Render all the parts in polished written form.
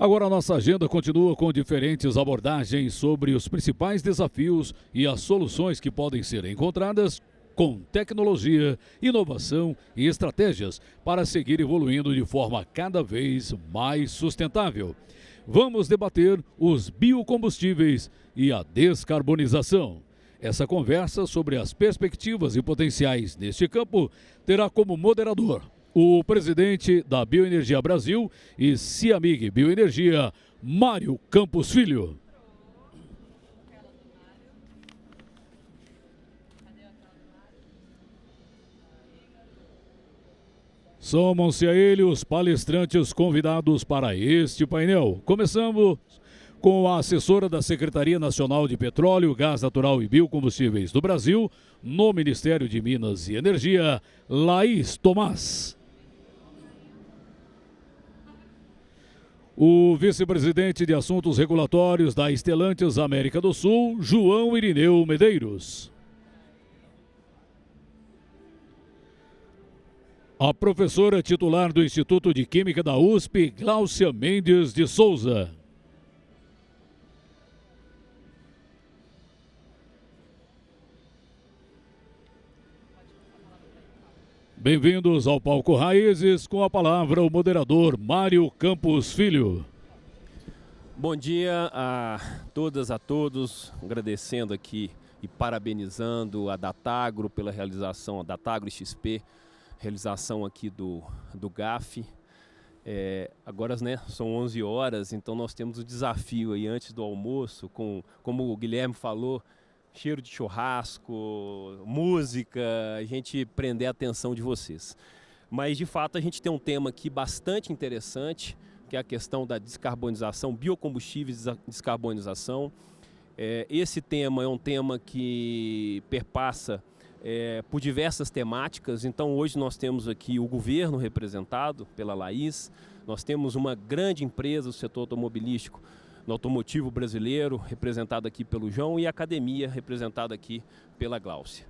Agora a nossa agenda continua com diferentes abordagens sobre os principais desafios e as soluções que podem ser encontradas com tecnologia, inovação e estratégias para seguir evoluindo de forma cada vez mais sustentável. Vamos debater os biocombustíveis e a descarbonização. Essa conversa sobre as perspectivas e potenciais neste campo terá como moderador o presidente da Bioenergia Brasil e Ciamig Bioenergia, Mário Campos Filho. Somam-se a ele os palestrantes convidados para este painel. Começamos com a assessora da Secretaria Nacional de Petróleo, Gás Natural e Biocombustíveis do Brasil, no Ministério de Minas e Energia, Laís Tomás. O vice-presidente de Assuntos Regulatórios da Stellantis América do Sul, João Irineu Medeiros. A professora titular do Instituto de Química da USP, Gláucia Mendes de Souza. Bem-vindos ao Palco Raízes, com a palavra o moderador Mário Campos Filho. Bom dia a todas, a todos, agradecendo aqui e parabenizando a Datagro pela realização, a Datagro XP, realização aqui do GAF. Agora, né, são 11 horas, então nós temos o desafio aí antes do almoço, como o Guilherme falou, cheiro de churrasco, música, a gente prender a atenção de vocês. Mas, de fato, a gente tem um tema aqui bastante interessante, que é a questão da descarbonização, biocombustíveis e descarbonização. Esse tema é um tema que perpassa por diversas temáticas. Então hoje nós temos aqui o governo representado pela Laís, nós temos uma grande empresa do setor automobilístico, no automotivo brasileiro, representado aqui pelo João, e a academia representada aqui pela Gláucia.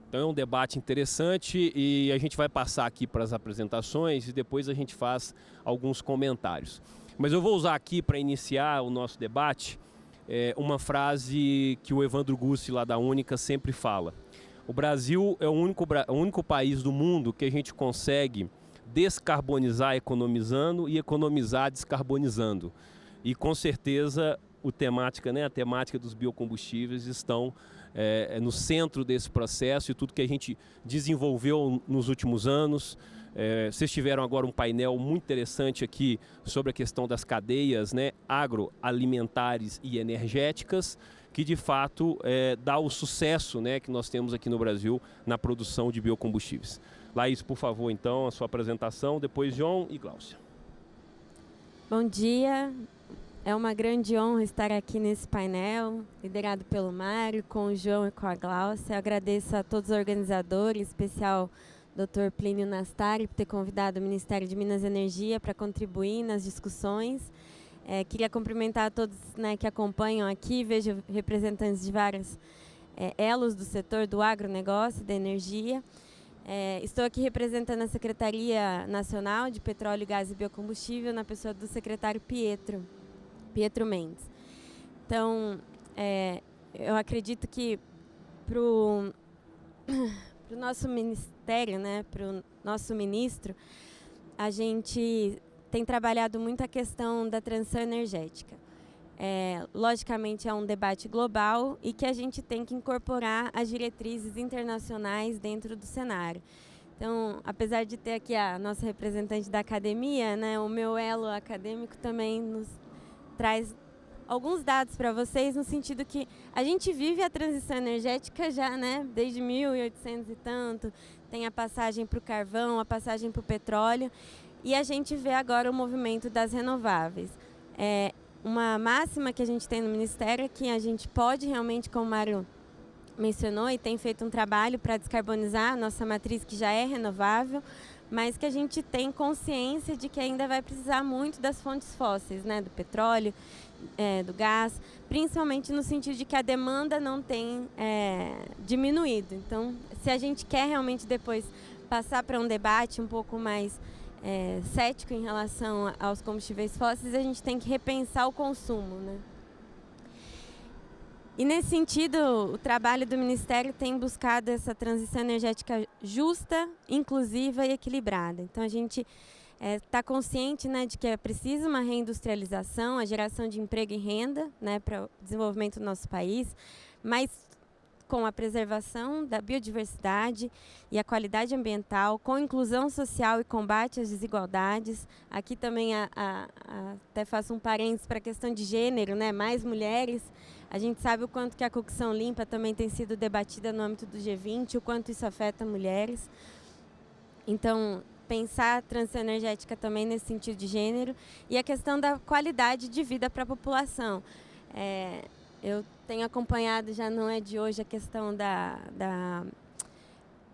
Então é um debate interessante e a gente vai passar aqui para as apresentações e depois a gente faz alguns comentários. Mas eu vou usar aqui para iniciar o nosso debate uma frase que o Evandro Gussi lá da Única sempre fala. O Brasil é o único país do mundo que a gente consegue descarbonizar economizando e economizar descarbonizando. E com certeza a temática dos biocombustíveis estão no centro desse processo e tudo que a gente desenvolveu nos últimos anos. Vocês tiveram agora um painel muito interessante aqui sobre a questão das cadeias, né, agroalimentares e energéticas, que de fato dá o sucesso, né, que nós temos aqui no Brasil na produção de biocombustíveis. Laís, por favor, então, a sua apresentação, depois João e Gláucia. Bom dia, é uma grande honra estar aqui nesse painel, liderado pelo Mário, com o João e com a Gláucia. Agradeço a todos os organizadores, em especial Dr. Plínio Nastari, por ter convidado o Ministério de Minas e Energia para contribuir nas discussões. Queria cumprimentar a todos, né, que acompanham aqui, vejo representantes de vários elos do setor do agronegócio, da energia. Estou aqui representando a Secretaria Nacional de Petróleo, Gás e Biocombustível, na pessoa do secretário Pietro Mendes. Então, eu acredito que para o nosso ministério, né, para o nosso ministro, a gente tem trabalhado muito a questão da transição energética. Logicamente, é um debate global e que a gente tem que incorporar as diretrizes internacionais dentro do cenário. Então, apesar de ter aqui a nossa representante da academia, né, o meu elo acadêmico também nos traz alguns dados para vocês, no sentido que a gente vive a transição energética já, né, desde 1800 e tanto, tem a passagem para o carvão, a passagem para o petróleo, e a gente vê agora o movimento das renováveis. Uma máxima que a gente tem no Ministério é que a gente pode realmente, como o Mário mencionou, e tem feito um trabalho para descarbonizar a nossa matriz, que já é renovável, mas que a gente tem consciência de que ainda vai precisar muito das fontes fósseis, né, do petróleo, do gás, principalmente no sentido de que a demanda não tem diminuído. Então, se a gente quer realmente depois passar para um debate um pouco mais cético em relação aos combustíveis fósseis, a gente tem que repensar o consumo, né? E nesse sentido, o trabalho do Ministério tem buscado essa transição energética justa, inclusiva e equilibrada. Então a gente está consciente, né, de que é preciso uma reindustrialização, a geração de emprego e renda, né, para o desenvolvimento do nosso país, mas com a preservação da biodiversidade e a qualidade ambiental, com inclusão social e combate às desigualdades. Aqui também até faço um parênteses para a questão de gênero, né? Mais mulheres. A gente sabe o quanto que a cocção limpa também tem sido debatida no âmbito do G20, o quanto isso afeta mulheres. Então, pensar a transição energética também nesse sentido de gênero e a questão da qualidade de vida para a população. Eu tenho acompanhado, já não é de hoje, a questão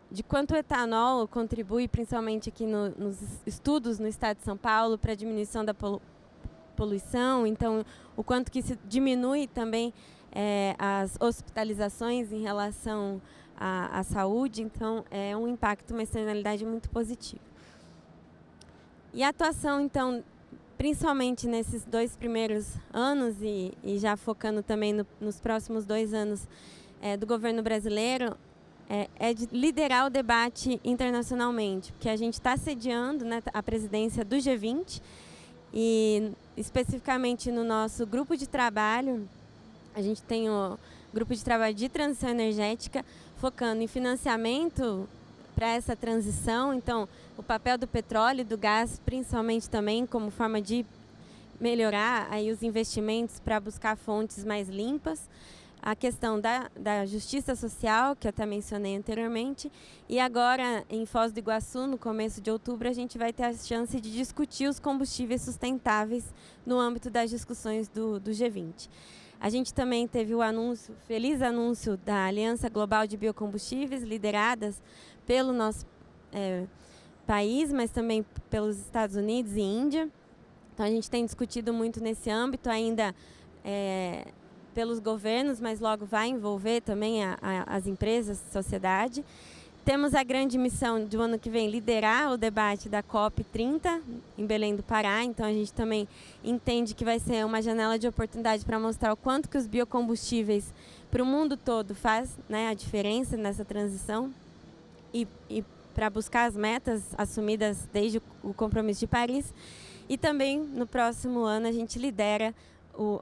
de quanto o etanol contribui, principalmente aqui nos estudos no estado de São Paulo, para a diminuição da poluição. Então, o quanto que isso diminui também as hospitalizações em relação à saúde. Então, é um impacto, uma externalidade muito positiva. E a atuação, então, principalmente nesses 2 primeiros anos e já focando também nos próximos 2 anos do governo brasileiro, é de liderar o debate internacionalmente, porque a gente está sediando, né, a presidência do G20 e especificamente no nosso grupo de trabalho, a gente tem o grupo de trabalho de transição energética focando em financiamento para essa transição. Então, o papel do petróleo e do gás, principalmente também como forma de melhorar aí os investimentos para buscar fontes mais limpas. A questão da justiça social, que eu até mencionei anteriormente. E agora, em Foz do Iguaçu, no começo de outubro, a gente vai ter a chance de discutir os combustíveis sustentáveis no âmbito das discussões do G20. A gente também teve o feliz anúncio da Aliança Global de Biocombustíveis, lideradas pelo nosso país, mas também pelos Estados Unidos e Índia. Então, a gente tem discutido muito nesse âmbito, ainda pelos governos, mas logo vai envolver também as empresas, a sociedade. Temos a grande missão do ano que vem liderar o debate da COP30 em Belém do Pará. Então, a gente também entende que vai ser uma janela de oportunidade para mostrar o quanto que os biocombustíveis para o mundo todo faz, né, a diferença nessa transição e para buscar as metas assumidas desde o Compromisso de Paris. E também, no próximo ano, a gente lidera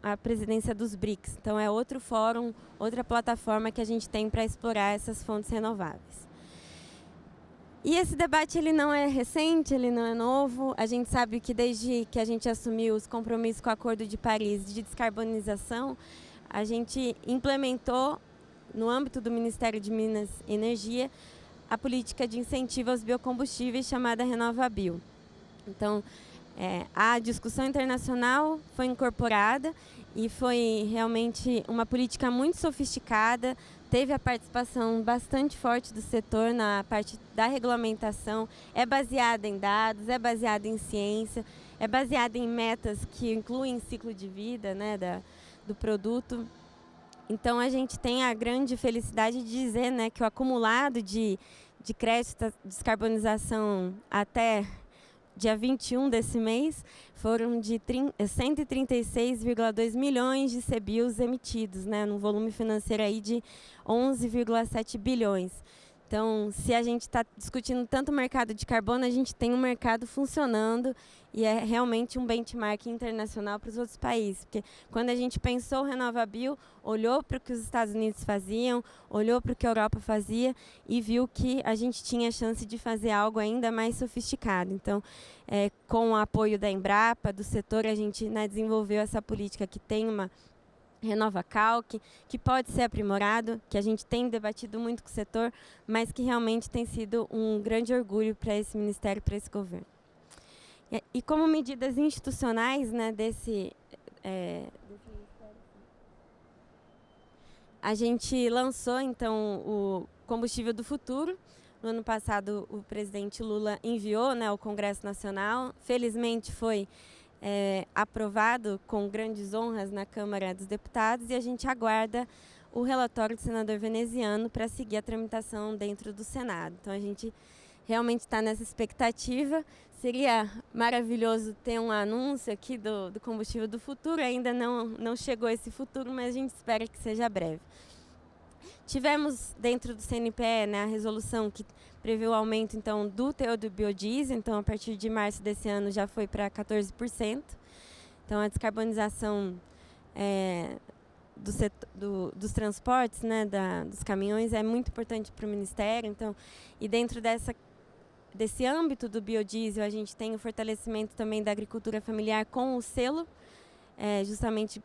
a presidência dos BRICS. Então, é outro fórum, outra plataforma que a gente tem para explorar essas fontes renováveis. E esse debate ele não é recente, ele não é novo. A gente sabe que desde que a gente assumiu os compromissos com o Acordo de Paris de descarbonização, a gente implementou, no âmbito do Ministério de Minas e Energia, a política de incentivo aos biocombustíveis chamada RenovaBio. Então, a discussão internacional foi incorporada e foi realmente uma política muito sofisticada, teve a participação bastante forte do setor na parte da regulamentação, é baseada em dados, é baseada em ciência, é baseada em metas que incluem ciclo de vida, né, do produto. Então, a gente tem a grande felicidade de dizer, né, que o acumulado de crédito de descarbonização até dia 21 desse mês, foram de 136,2 milhões de CBIOS emitidos, né, num volume financeiro aí de 11,7 bilhões. Então, se a gente está discutindo tanto o mercado de carbono, a gente tem um mercado funcionando e é realmente um benchmark internacional para os outros países. Porque quando a gente pensou o RenovaBio, olhou para o que os Estados Unidos faziam, olhou para o que a Europa fazia e viu que a gente tinha a chance de fazer algo ainda mais sofisticado. Então, com o apoio da Embrapa, do setor, a gente, né, desenvolveu essa política que tem uma RenovaCal, que pode ser aprimorado, que a gente tem debatido muito com o setor, mas que realmente tem sido um grande orgulho para esse Ministério, para esse governo. E como medidas institucionais, né, a gente lançou, então, o Combustível do Futuro. No ano passado, o presidente Lula enviou, né, ao Congresso Nacional. Felizmente, foi aprovado com grandes honras na Câmara dos Deputados e a gente aguarda o relatório do senador veneziano para seguir a tramitação dentro do Senado. Então, a gente realmente está nessa expectativa. Seria maravilhoso ter um anúncio aqui do combustível do futuro, ainda não chegou esse futuro, mas a gente espera que seja breve. Tivemos dentro do CNPE, né, a resolução que prevê o aumento então, do teor do biodiesel, então a partir de março desse ano já foi para 14%. Então a descarbonização dos transportes, né, dos caminhões é muito importante para o Ministério. Então, e dentro desse âmbito do biodiesel, a gente tem o fortalecimento também da agricultura familiar com o selo, justamente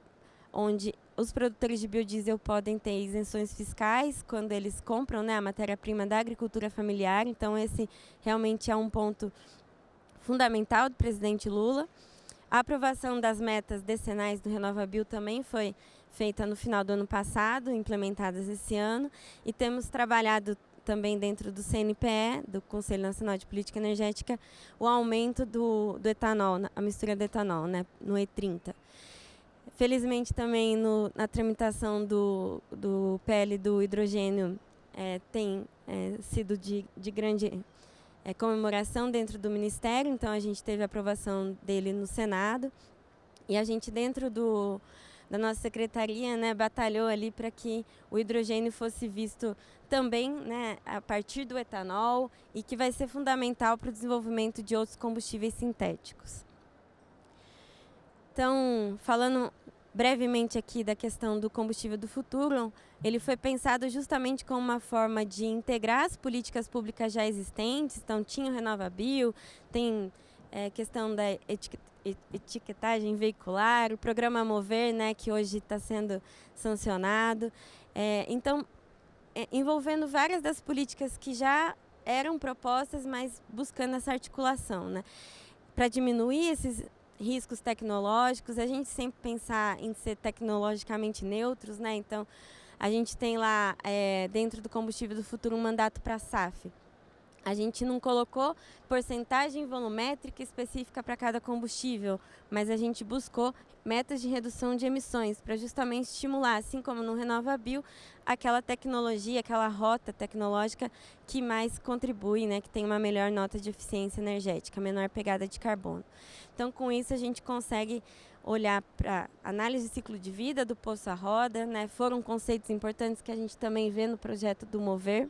onde os produtores de biodiesel podem ter isenções fiscais quando eles compram, né, a matéria-prima da agricultura familiar. Então, esse realmente é um ponto fundamental do presidente Lula. A aprovação das metas decenais do RenovaBio também foi feita no final do ano passado, implementadas esse ano, e temos trabalhado também dentro do CNPE, do Conselho Nacional de Política Energética, o aumento do etanol, a mistura de etanol, né, no E30. Felizmente também na tramitação do PL do hidrogênio tem sido de grande comemoração dentro do Ministério, então a gente teve a aprovação dele no Senado, e a gente dentro da nossa secretaria, né, batalhou ali para que o hidrogênio fosse visto também, né, a partir do etanol, e que vai ser fundamental para o desenvolvimento de outros combustíveis sintéticos. Então, falando brevemente aqui da questão do combustível do futuro, ele foi pensado justamente como uma forma de integrar as políticas públicas já existentes. Então, tinha o RenovaBio, tem questão da etiquetagem veicular, o programa Mover, né, que hoje está sendo sancionado. Então, envolvendo várias das políticas que já eram propostas, mas buscando essa articulação, né, para diminuir esses riscos tecnológicos, a gente sempre pensar em ser tecnologicamente neutros, né? Então, a gente tem lá, dentro do combustível do futuro, um mandato para a SAF. A gente não colocou porcentagem volumétrica específica para cada combustível, mas a gente buscou metas de redução de emissões para justamente estimular, assim como no RenovaBio, aquela tecnologia, aquela rota tecnológica que mais contribui, né, que tem uma melhor nota de eficiência energética, menor pegada de carbono. Então, com isso, a gente consegue olhar para análise de ciclo de vida do poço à roda, né, foram conceitos importantes que a gente também vê no projeto do Mover,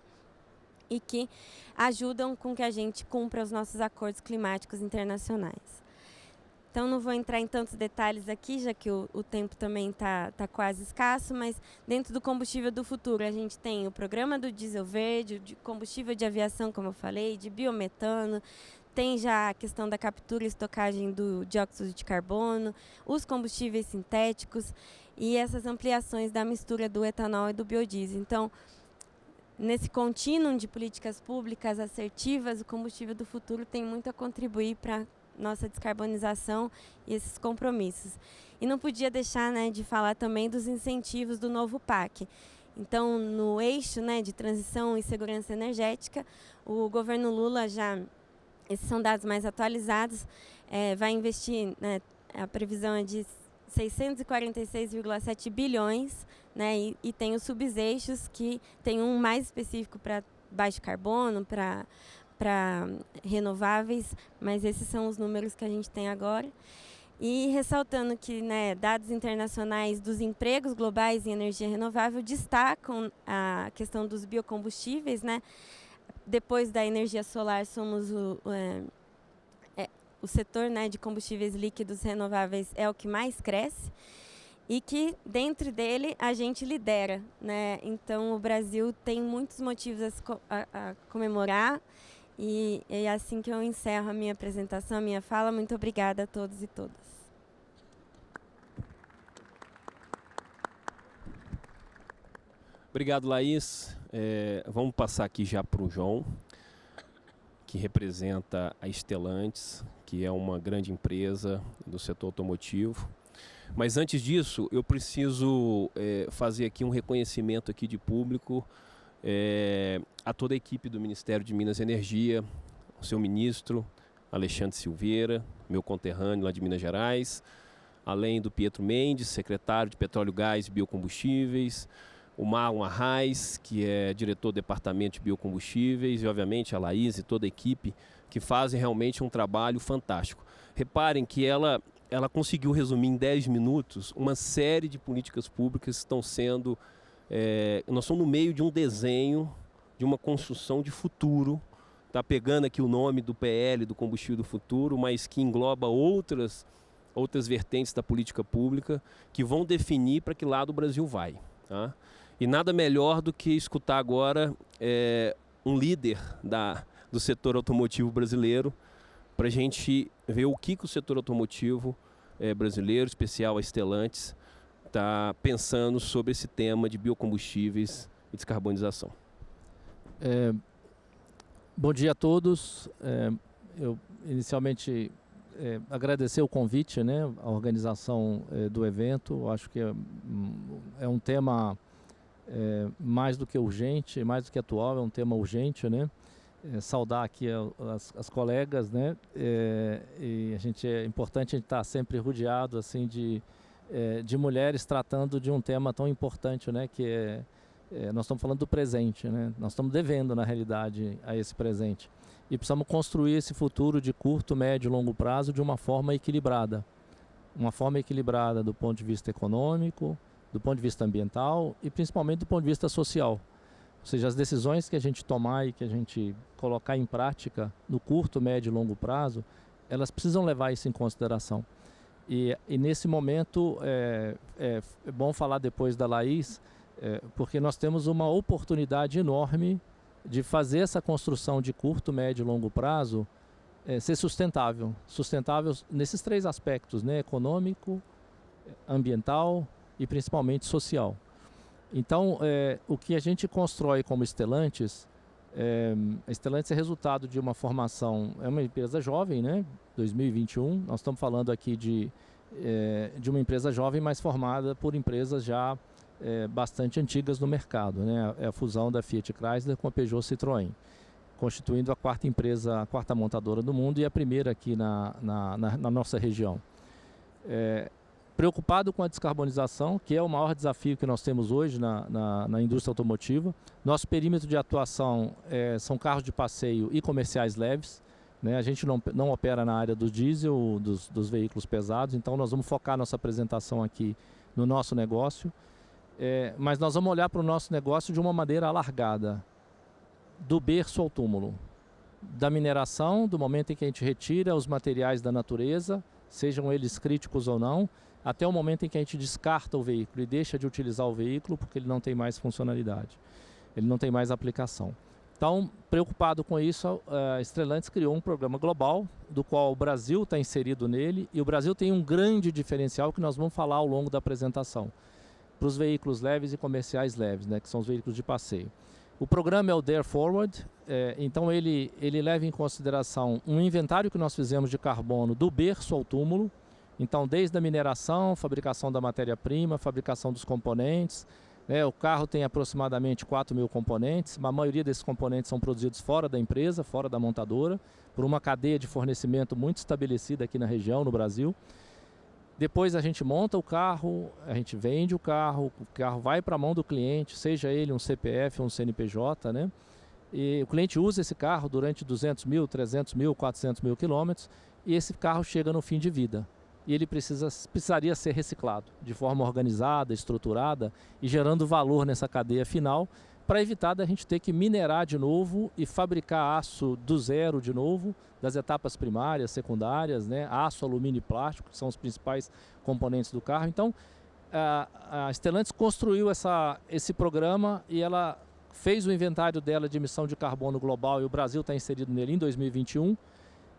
e que ajudam com que a gente cumpra os nossos acordos climáticos internacionais. Então, não vou entrar em tantos detalhes aqui, já que o tempo também está quase escasso, mas dentro do combustível do futuro, a gente tem o programa do diesel verde, de combustível de aviação, como eu falei, de biometano, tem já a questão da captura e estocagem do dióxido de carbono, os combustíveis sintéticos e essas ampliações da mistura do etanol e do biodiesel. Então, nesse contínuo de políticas públicas assertivas, o combustível do futuro tem muito a contribuir para nossa descarbonização e esses compromissos. E não podia deixar, né, de falar também dos incentivos do novo PAC. Então, no eixo, né, de transição e segurança energética, o governo Lula já, esses são dados mais atualizados, vai investir, né, a previsão é de 646,7 bilhões, né, e tem os subeixos, que tem um mais específico para baixo carbono, para renováveis, mas esses são os números que a gente tem agora. E ressaltando que, né, dados internacionais dos empregos globais em energia renovável destacam a questão dos biocombustíveis, né? Depois da energia solar, somos o setor, né, de combustíveis líquidos renováveis é o que mais cresce e que dentro dele a gente lidera, né? Então o Brasil tem muitos motivos a comemorar e é assim que eu encerro a minha apresentação, a minha fala. Muito obrigada a todos e todas. Obrigado, Laís. Vamos passar aqui já para o João, que representa a Stellantis, que é uma grande empresa do setor automotivo. Mas antes disso, eu preciso fazer aqui um reconhecimento aqui de público a toda a equipe do Ministério de Minas e Energia, o seu ministro, Alexandre Silveira, meu conterrâneo lá de Minas Gerais, além do Pietro Mendes, secretário de Petróleo, Gás e Biocombustíveis, o Marlon Arraes, que é diretor do Departamento de Biocombustíveis, e obviamente a Laís e toda a equipe que fazem realmente um trabalho fantástico. Reparem que ela conseguiu resumir em 10 minutos uma série de políticas públicas que estão sendo... nós estamos no meio de um desenho, de uma construção de futuro. Está pegando aqui o nome do PL, do Combustível do Futuro, mas que engloba outras vertentes da política pública que vão definir para que lado o Brasil vai. Tá? E nada melhor do que escutar agora um líder do setor automotivo brasileiro para a gente ver o que o setor automotivo brasileiro, especial a Stellantis, está pensando sobre esse tema de biocombustíveis e descarbonização. Bom dia a todos. Eu inicialmente agradecer o convite, né, a organização do evento. Eu acho que é um tema mais do que urgente, mais do que atual, é um tema urgente, né? Saudar aqui as colegas, né? E é importante a gente estar sempre rodeado assim de mulheres tratando de um tema tão importante, né? Que nós estamos falando do presente, né? Nós estamos devendo, na realidade, a esse presente. E precisamos construir esse futuro de curto, médio e longo prazo de uma forma equilibrada. Uma forma equilibrada do ponto de vista econômico, do ponto de vista ambiental e principalmente do ponto de vista social. Ou seja, as decisões que a gente tomar e que a gente colocar em prática no curto, médio e longo prazo, elas precisam levar isso em consideração. E nesse momento, é bom falar depois da Laís, porque nós temos uma oportunidade enorme de fazer essa construção de curto, médio e longo prazo ser sustentável. Sustentável nesses 3 aspectos, né? Econômico, ambiental e principalmente social. Então, o que a gente constrói como Stellantis, a Stellantis é resultado de uma formação, é uma empresa jovem, né? 2021, nós estamos falando aqui de uma empresa jovem, mas formada por empresas já bastante antigas no mercado, né? É a fusão da Fiat Chrysler com a Peugeot Citroën, constituindo a 4ª empresa, a 4ª montadora do mundo e a primeira aqui na nossa região. Preocupado com a descarbonização, que é o maior desafio que nós temos hoje na indústria automotiva. Nosso perímetro de atuação são carros de passeio e comerciais leves, né? A gente não opera na área do diesel, dos veículos pesados, então nós vamos focar nossa apresentação aqui no nosso negócio. Mas nós vamos olhar para o nosso negócio de uma maneira alargada, do berço ao túmulo, da mineração, do momento em que a gente retira os materiais da natureza, sejam eles críticos ou não, até o momento em que a gente descarta o veículo e deixa de utilizar o veículo porque ele não tem mais funcionalidade, ele não tem mais aplicação. Então, preocupado com isso, a Stellantis criou um programa global, do qual o Brasil está inserido nele, e o Brasil tem um grande diferencial que nós vamos falar ao longo da apresentação, para os veículos leves e comerciais leves, né, que são os veículos de passeio. O programa é o Dare Forward, então ele leva em consideração um inventário que nós fizemos de carbono do berço ao túmulo, então desde a mineração, fabricação da matéria-prima, fabricação dos componentes, o carro tem aproximadamente 4.000 componentes, a maioria desses componentes são produzidos fora da empresa, fora da montadora, por uma cadeia de fornecimento muito estabelecida aqui na região, no Brasil. Depois a gente monta o carro, a gente vende o carro vai para a mão do cliente, seja ele um CPF ou um CNPJ, né? E o cliente usa esse carro durante 200 mil, 300 mil, 400 mil quilômetros e esse carro chega no fim de vida. E ele precisaria ser reciclado de forma organizada, estruturada e gerando valor nessa cadeia final para evitar da gente ter que minerar de novo e fabricar aço do zero de novo, das etapas primárias, secundárias, né? Aço, alumínio e plástico, que são os principais componentes do carro. Então, a Stellantis construiu esse programa e ela fez o inventário dela de emissão de carbono global e o Brasil está inserido nele em 2021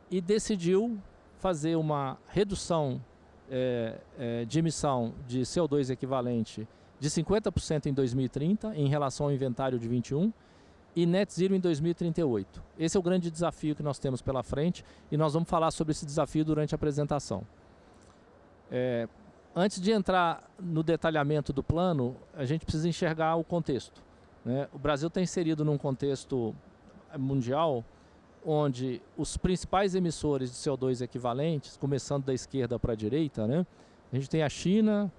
e decidiu fazer uma redução de emissão de CO2 equivalente de 50% em 2030 em relação ao inventário de 21 e net zero em 2038. Esse é o grande desafio que nós temos pela frente e nós vamos falar sobre esse desafio durante a apresentação. Antes de entrar no detalhamento do plano, a gente precisa enxergar o contexto, né? O Brasil está inserido num contexto mundial onde os principais emissores de CO2 equivalentes, começando da esquerda para a direita, né? A gente tem a China,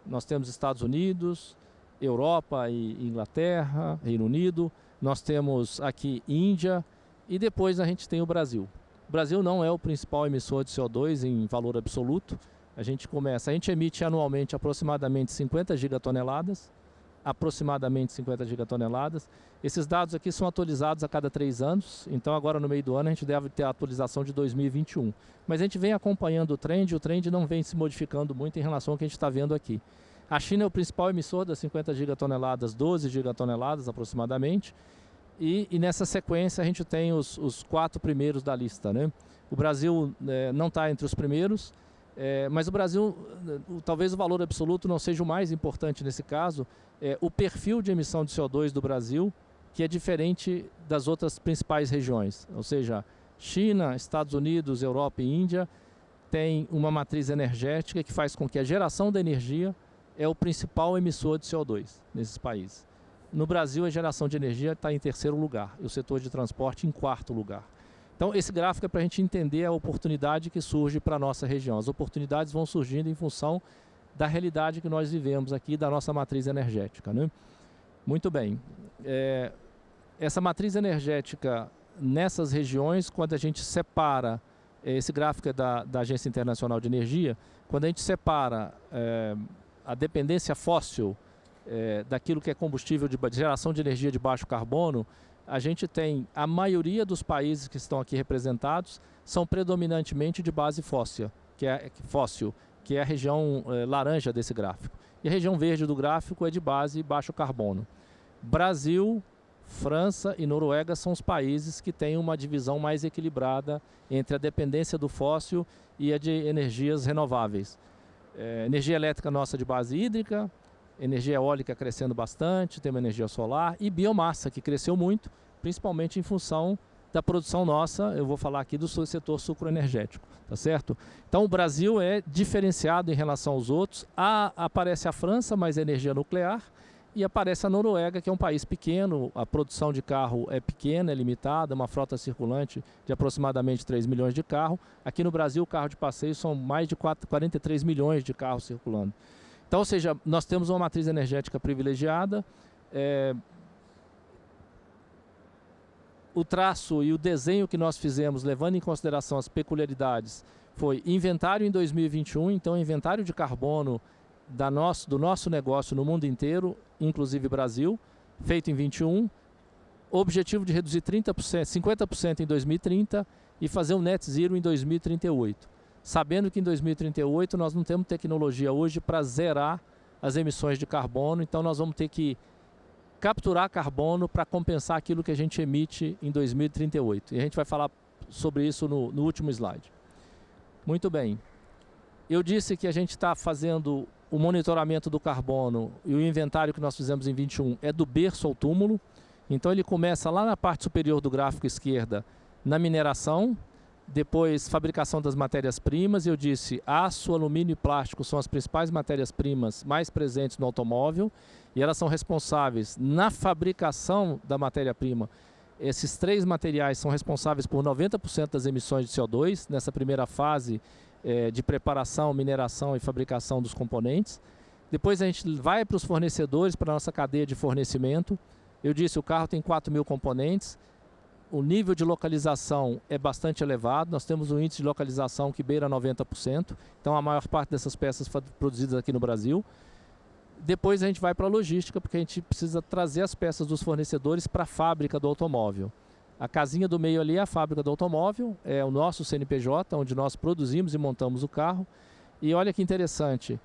nós temos Estados Unidos, Europa e Inglaterra, Reino Unido, nós temos aqui Índia e depois a gente tem o Brasil. O Brasil não é o principal emissor de CO2 em valor absoluto. A gente emite anualmente aproximadamente 50 gigatoneladas, Esses dados aqui são atualizados a cada 3 anos, então agora no meio do ano a gente deve ter a atualização de 2021. Mas a gente vem acompanhando o trend não vem se modificando muito em relação ao que a gente está vendo aqui. A China é o principal emissor das 50 gigatoneladas, 12 gigatoneladas aproximadamente, e nessa sequência a gente tem os 4 primeiros da lista, né? O Brasil não está entre os primeiros, mas o Brasil, talvez o valor absoluto não seja o mais importante nesse caso, o perfil de emissão de CO2 do Brasil, que é diferente das outras principais regiões, ou seja, China, Estados Unidos, Europa e Índia, tem uma matriz energética que faz com que a geração da energia é o principal emissor de CO2 nesses países. No Brasil, a geração de energia está em 3º lugar e o setor de transporte em 4º lugar. Então, esse gráfico é para a gente entender a oportunidade que surge para a nossa região. As oportunidades vão surgindo em função da realidade que nós vivemos aqui, da nossa matriz energética, né? Muito bem. Essa matriz energética nessas regiões, quando a gente separa, esse gráfico é da Agência Internacional de Energia, quando a gente separa a dependência fóssil daquilo que é combustível de geração de energia de baixo carbono, a gente tem a maioria dos países que estão aqui representados são predominantemente de base fóssil, que é a região laranja desse gráfico. E a região verde do gráfico é de base baixo carbono. Brasil, França e Noruega são os países que têm uma divisão mais equilibrada entre a dependência do fóssil e a de energias renováveis. Energia elétrica nossa de base hídrica, energia eólica crescendo bastante, tem uma energia solar e biomassa que cresceu muito, principalmente em função da produção nossa, eu vou falar aqui do setor sucroenergético, tá certo? Então o Brasil é diferenciado em relação aos outros, aparece a França, mais energia nuclear, e aparece a Noruega, que é um país pequeno, a produção de carro é pequena, é limitada, uma frota circulante de aproximadamente 3 milhões de carros. Aqui no Brasil, o carro de passeio são mais de 43 milhões de carros circulando. Então, ou seja, nós temos uma matriz energética privilegiada, o traço e o desenho que nós fizemos, levando em consideração as peculiaridades, foi inventário em 2021, então inventário de carbono do nosso negócio no mundo inteiro, inclusive Brasil, feito em 21, objetivo de reduzir 50% em 2030 e fazer um net zero em 2038. Sabendo que em 2038 nós não temos tecnologia hoje para zerar as emissões de carbono, então nós vamos ter que capturar carbono para compensar aquilo que a gente emite em 2038. E a gente vai falar sobre isso no último slide. Muito bem. Eu disse que a gente está fazendo o monitoramento do carbono e o inventário que nós fizemos em 21 é do berço ao túmulo. Então ele começa lá na parte superior do gráfico esquerda, na mineração, depois fabricação das matérias-primas. Eu disse, aço, alumínio e plástico são as principais matérias-primas mais presentes no automóvel e elas são responsáveis na fabricação da matéria-prima. Esses 3 materiais são responsáveis por 90% das emissões de CO2 nessa primeira fase de preparação, mineração e fabricação dos componentes. Depois a gente vai para os fornecedores, para a nossa cadeia de fornecimento. Eu disse, o carro tem 4.000 componentes. O nível de localização é bastante elevado, nós temos um índice de localização que beira 90%, então a maior parte dessas peças foram produzidas aqui no Brasil. Depois a gente vai para a logística, porque a gente precisa trazer as peças dos fornecedores para a fábrica do automóvel. A casinha do meio ali é a fábrica do automóvel, é o nosso CNPJ, onde nós produzimos e montamos o carro. E olha que interessante,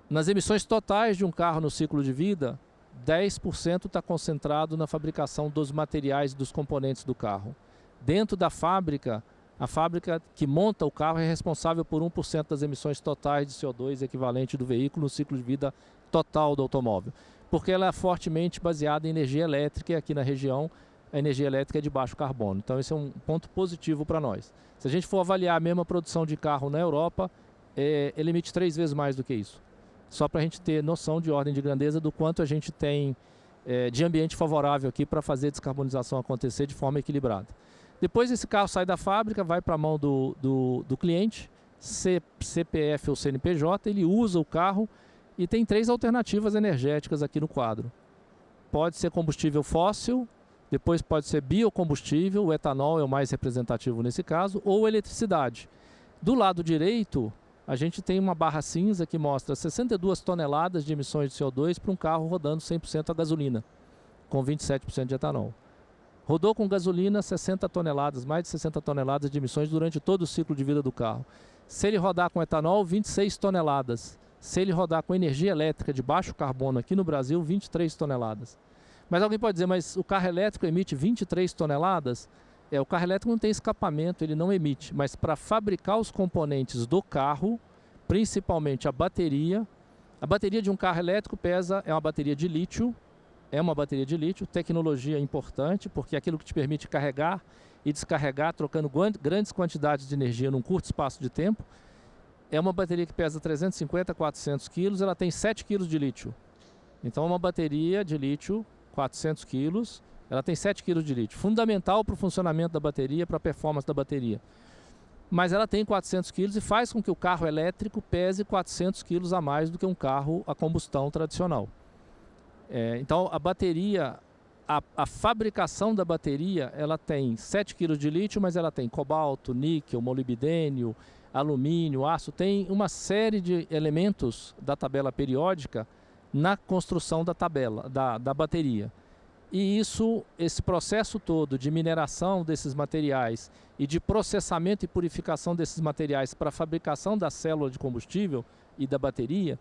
nas emissões totais de um carro no ciclo de vida, 10% está concentrado na fabricação dos materiais e dos componentes do carro. Dentro da fábrica, a fábrica que monta o carro é responsável por 1% das emissões totais de CO2 equivalente do veículo no ciclo de vida total do automóvel. Porque ela é fortemente baseada em energia elétrica e aqui na região a energia elétrica é de baixo carbono. Então esse é um ponto positivo para nós. Se a gente for avaliar a mesma produção de carro na Europa, ele emite 3 vezes mais do que isso. Só para a gente ter noção de ordem de grandeza do quanto a gente tem de ambiente favorável aqui para fazer a descarbonização acontecer de forma equilibrada. Depois esse carro sai da fábrica, vai para a mão do cliente, CPF ou CNPJ, ele usa o carro E tem 3 alternativas energéticas aqui no quadro. Pode ser combustível fóssil, depois pode ser biocombustível, o etanol é o mais representativo nesse caso, ou eletricidade. Do lado direito, a gente tem uma barra cinza que mostra 62 toneladas de emissões de CO2 para um carro rodando 100% a gasolina, com 27% de etanol. Rodou com gasolina 60 toneladas, mais de 60 toneladas de emissões durante todo o ciclo de vida do carro. Se ele rodar com etanol, 26 toneladas. Se ele rodar com energia elétrica de baixo carbono aqui no Brasil, 23 toneladas. Mas alguém pode dizer, mas o carro elétrico emite 23 toneladas? O carro elétrico não tem escapamento, ele não emite. Mas para fabricar os componentes do carro, principalmente a bateria de um carro elétrico é uma bateria de lítio, tecnologia importante, porque é aquilo que te permite carregar e descarregar, trocando grandes quantidades de energia num curto espaço de tempo. É uma bateria que pesa 350 a 400 quilos, ela tem 7 quilos de lítio. Então, uma bateria de lítio, 400 quilos, ela tem 7 quilos de lítio. Fundamental para o funcionamento da bateria, para a performance da bateria. Mas ela tem 400 quilos e faz com que o carro elétrico pese 400 quilos a mais do que um carro a combustão tradicional. Então, a bateria, a fabricação da bateria, ela tem 7 quilos de lítio, mas ela tem cobalto, níquel, molibdênio, alumínio, aço, tem uma série de elementos da tabela periódica na construção da bateria. E esse processo todo de mineração desses materiais e de processamento e purificação desses materiais para a fabricação da célula de combustível e da bateria,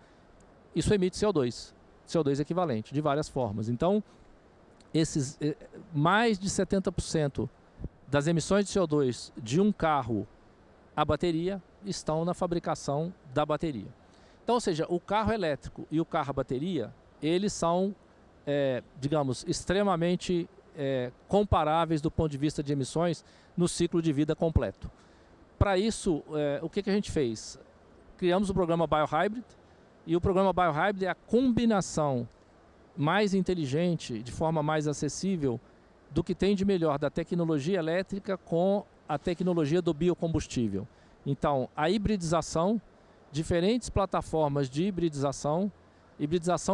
isso emite CO2. CO2 equivalente, de várias formas. Então, mais de 70% das emissões de CO2 de um carro a bateria estão na fabricação da bateria. Então, ou seja, o carro elétrico e o carro a bateria, eles são, digamos, extremamente comparáveis do ponto de vista de emissões no ciclo de vida completo. Para isso, o que a gente fez? Criamos o programa BioHybrid, e o programa BioHybrid é a combinação mais inteligente, de forma mais acessível, do que tem de melhor da tecnologia elétrica com a tecnologia do biocombustível. Então, a hibridização, diferentes plataformas de hibridização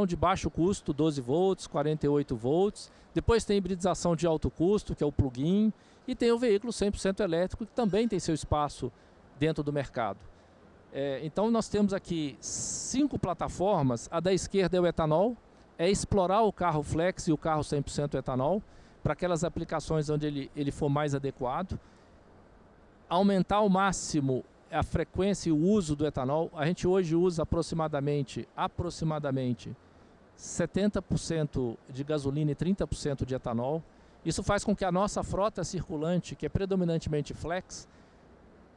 de baixo custo, 12 volts, 48 volts, depois tem hibridização de alto custo, que é o plug-in, e tem o veículo 100% elétrico, que também tem seu espaço dentro do mercado. Então, nós temos aqui 5 plataformas. A da esquerda é o etanol, é explorar o carro flex e o carro 100% etanol, para aquelas aplicações onde ele for mais adequado. Aumentar ao máximo a frequência e o uso do etanol. A gente hoje usa aproximadamente 70% de gasolina e 30% de etanol. Isso faz com que a nossa frota circulante, que é predominantemente flex,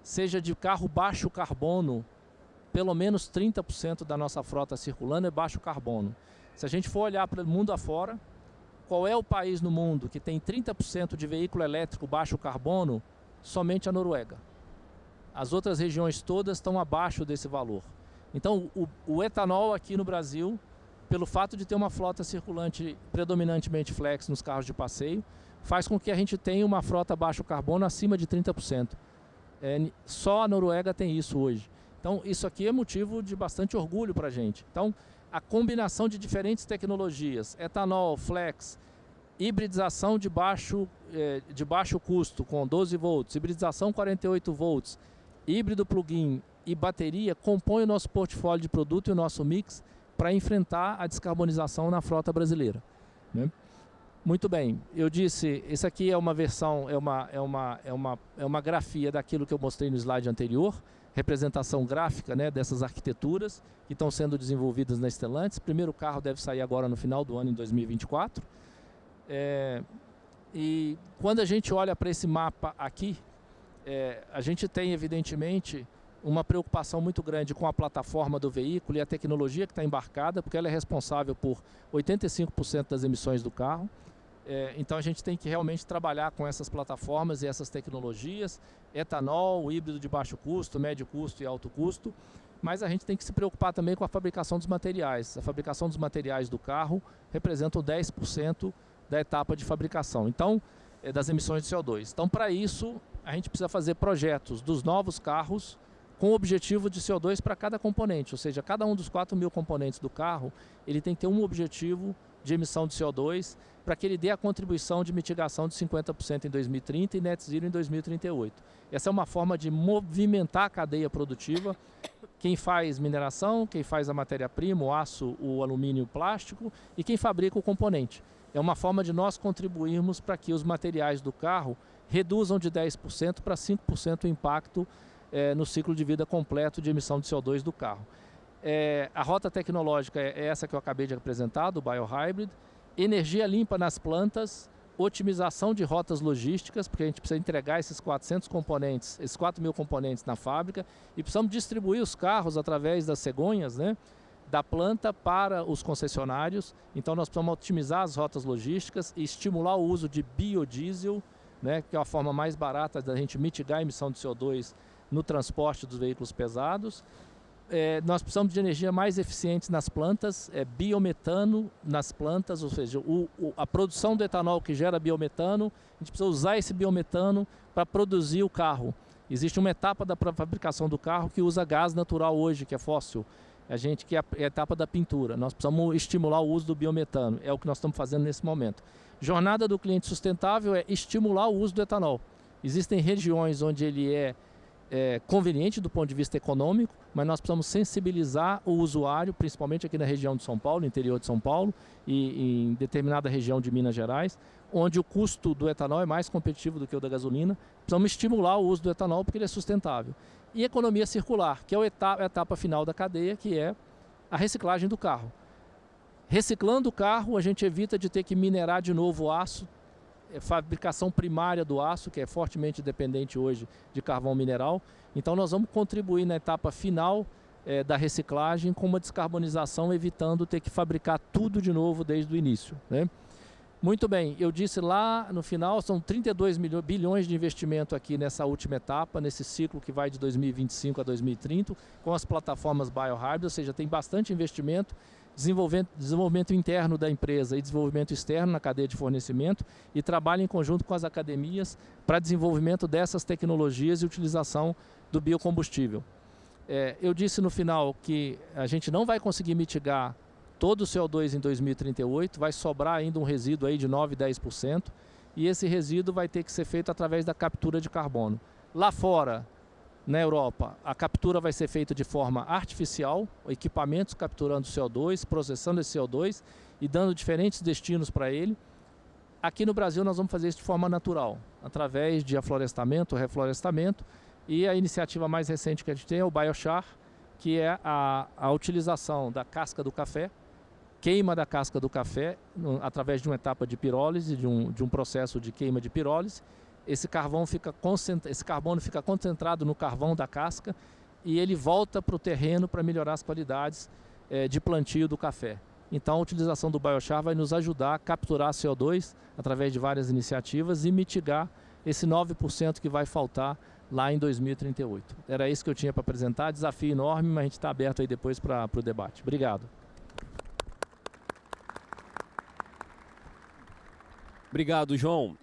seja de carro baixo carbono. Pelo menos 30% da nossa frota circulando é baixo carbono. Se a gente for olhar para o mundo afora, qual é o país no mundo que tem 30% de veículo elétrico baixo carbono? Somente a Noruega. As outras regiões todas estão abaixo desse valor. Então, o etanol aqui no Brasil, pelo fato de ter uma frota circulante predominantemente flex nos carros de passeio, faz com que a gente tenha uma frota baixo carbono acima de 30%. Só a Noruega tem isso hoje. Então, isso aqui é motivo de bastante orgulho para a gente. Então, a combinação de diferentes tecnologias, etanol, flex, hibridização de baixo custo com 12 volts, hibridização 48 volts, híbrido plug-in e bateria, compõe o nosso portfólio de produto e o nosso mix para enfrentar a descarbonização na frota brasileira, né? Muito bem, eu disse, esse aqui é uma versão, é uma grafia daquilo que eu mostrei no slide anterior, representação gráfica, né, dessas arquiteturas que estão sendo desenvolvidas na Stellantis. O primeiro carro deve sair agora no final do ano, em 2024. E quando a gente olha para esse mapa aqui, a gente tem evidentemente uma preocupação muito grande com a plataforma do veículo e a tecnologia que está embarcada, porque ela é responsável por 85% das emissões do carro. Então a gente tem que realmente trabalhar com essas plataformas e essas tecnologias, etanol, híbrido de baixo custo, médio custo e alto custo, mas a gente tem que se preocupar também com a fabricação dos materiais. A fabricação dos materiais do carro representa 10% da etapa de fabricação, então, das emissões de CO2. Então, para isso, a gente precisa fazer projetos dos novos carros com o objetivo de CO2 para cada componente, ou seja, cada um dos 4.000 componentes do carro, ele tem que ter um objetivo de emissão de CO2 para que ele dê a contribuição de mitigação de 50% em 2030 e net zero em 2038. Essa é uma forma de movimentar a cadeia produtiva. Quem faz mineração, quem faz a matéria-prima, o aço, o alumínio, o plástico e quem fabrica o componente. É uma forma de nós contribuirmos para que os materiais do carro reduzam de 10% para 5% o impacto no ciclo de vida completo de emissão de CO2 do carro. A rota tecnológica é essa que eu acabei de apresentar, do BioHybrid. Energia limpa nas plantas, otimização de rotas logísticas, porque a gente precisa entregar esses 400 componentes, esses 4.000 componentes na fábrica, e precisamos distribuir os carros através das cegonhas, né, da planta para os concessionários. Então nós precisamos otimizar as rotas logísticas e estimular o uso de biodiesel, né, que é a forma mais barata da gente mitigar a emissão de CO2 no transporte dos veículos pesados. Nós precisamos de energia mais eficiente nas plantas, biometano nas plantas, ou seja, a produção do etanol que gera biometano, a gente precisa usar esse biometano para produzir o carro. Existe uma etapa da fabricação do carro que usa gás natural hoje, que é fóssil, que é a etapa da pintura. Nós precisamos estimular o uso do biometano, é o que nós estamos fazendo nesse momento. Jornada do cliente sustentável é estimular o uso do etanol. Existem regiões onde ele é conveniente do ponto de vista econômico, mas nós precisamos sensibilizar o usuário, principalmente aqui na região de São Paulo, interior de São Paulo e em determinada região de Minas Gerais, onde o custo do etanol é mais competitivo do que o da gasolina. Precisamos estimular o uso do etanol porque ele é sustentável. E economia circular, que é a etapa final da cadeia, que é a reciclagem do carro. Reciclando o carro, a gente evita de ter que minerar de novo o aço, fabricação primária do aço, que é fortemente dependente hoje de carvão mineral. Então nós vamos contribuir na etapa final da reciclagem com uma descarbonização, evitando ter que fabricar tudo de novo desde o início, né? Muito bem, eu disse lá no final, são 32 bilhões de investimento aqui nessa última etapa, nesse ciclo que vai de 2025 a 2030, com as plataformas BioHybrid, ou seja, tem bastante investimento, desenvolvimento interno da empresa e desenvolvimento externo na cadeia de fornecimento, e trabalho em conjunto com as academias para desenvolvimento dessas tecnologias e utilização do biocombustível. Eu disse no final que a gente não vai conseguir mitigar todo o CO2 em 2038, vai sobrar ainda um resíduo aí de 9, 10%, e esse resíduo vai ter que ser feito através da captura de carbono. Lá fora, na Europa, a captura vai ser feita de forma artificial, equipamentos capturando CO2, processando esse CO2 e dando diferentes destinos para ele. Aqui no Brasil nós vamos fazer isso de forma natural, através de aflorestamento, reflorestamento, e a iniciativa mais recente que a gente tem é o Biochar, que é a utilização da casca do café, queima da casca do café através de uma etapa de pirólise, de um processo de queima de pirólise. Esse carbono fica concentrado no carvão da casca e ele volta para o terreno para melhorar as qualidades de plantio do café. Então a utilização do Biochar vai nos ajudar a capturar CO2 através de várias iniciativas e mitigar esse 9% que vai faltar lá em 2038. Era isso que eu tinha para apresentar, desafio enorme, mas a gente está aberto aí depois para o debate. Obrigado. Obrigado, João.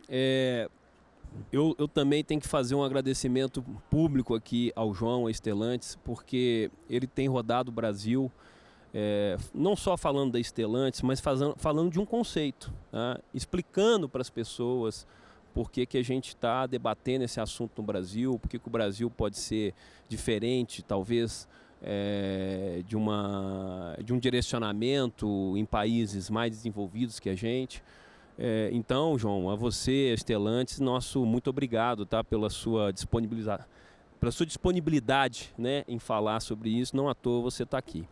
Eu também tenho que fazer um agradecimento público aqui ao João, a Stellantis, porque ele tem rodado o Brasil, não só falando da Stellantis, mas falando de um conceito, tá? Explicando para as pessoas por que a gente está debatendo esse assunto no Brasil, por que o Brasil pode ser diferente, talvez, de um direcionamento em países mais desenvolvidos que a gente. Então, João, a você, a Stellantis, nosso muito obrigado, tá, pela sua disponibilidade, né, em falar sobre isso. Não à toa você está aqui.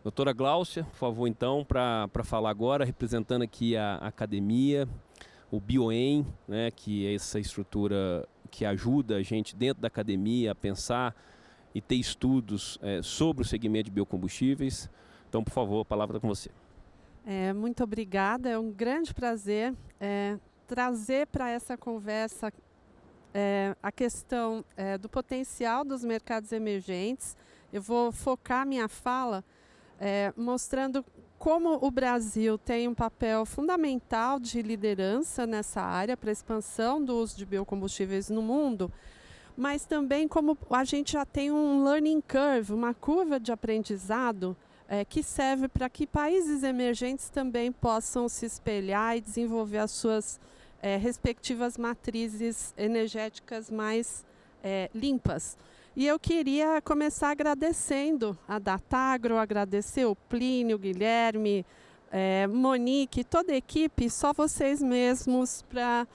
Doutora Gláucia, por favor, então, para falar agora, representando aqui a academia, o BioEM, né, que é essa estrutura que ajuda a gente dentro da academia a pensar e ter estudos sobre o segmento de biocombustíveis. Então, por favor, a palavra está com você. Muito obrigada, é um grande prazer trazer para essa conversa a questão do potencial dos mercados emergentes. Eu vou focar minha fala mostrando como o Brasil tem um papel fundamental de liderança nessa área para a expansão do uso de biocombustíveis no mundo, mas também como a gente já tem um learning curve, uma curva de aprendizado que serve para que países emergentes também possam se espelhar e desenvolver as suas respectivas matrizes energéticas mais limpas. E eu queria começar agradecendo a Datagro, agradecer o Plínio, o Guilherme, Monique, toda a equipe, só vocês mesmos para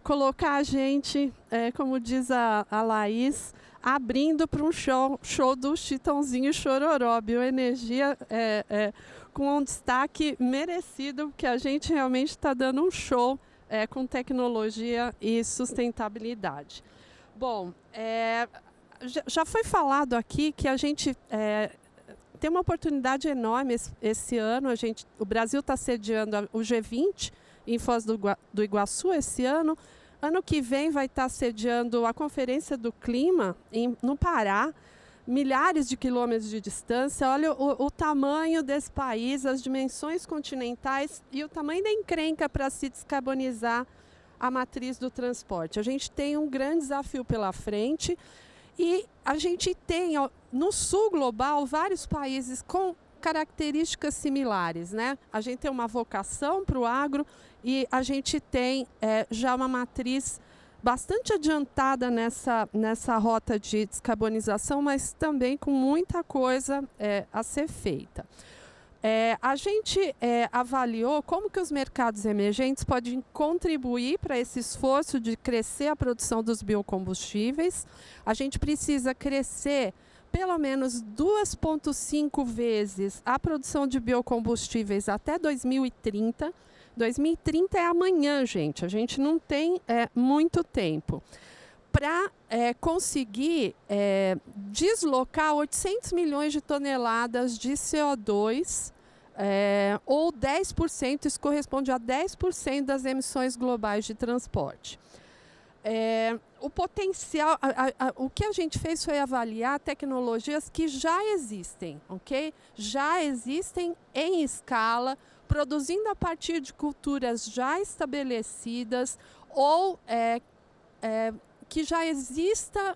colocar a gente, como diz a Laís, abrindo para um show do Chitãozinho e Chororó, Bioenergia com um destaque merecido, porque a gente realmente está dando um show com tecnologia e sustentabilidade. Bom, já foi falado aqui que a gente tem uma oportunidade enorme esse ano. O Brasil está sediando o G20 em Foz do Iguaçu esse ano. Ano que vem vai estar sediando a Conferência do Clima no Pará, milhares de quilômetros de distância. Olha o tamanho desse país, as dimensões continentais e o tamanho da encrenca para se descarbonizar a matriz do transporte. A gente tem um grande desafio pela frente e a gente tem no sul global vários países com características similares, né? A gente tem uma vocação para o agro e a gente tem já uma matriz bastante adiantada nessa rota de descarbonização, mas também com muita coisa a ser feita. A gente avaliou como que os mercados emergentes podem contribuir para esse esforço de crescer a produção dos biocombustíveis. A gente precisa crescer pelo menos 2,5 vezes a produção de biocombustíveis até 2030. 2030 é amanhã, gente. A gente não tem muito tempo. Para conseguir deslocar 800 milhões de toneladas de CO2, ou 10%, isso corresponde a 10% das emissões globais de transporte. O potencial, o que a gente fez foi avaliar tecnologias que já existem, ok? Já existem em escala, produzindo a partir de culturas já estabelecidas ou que já exista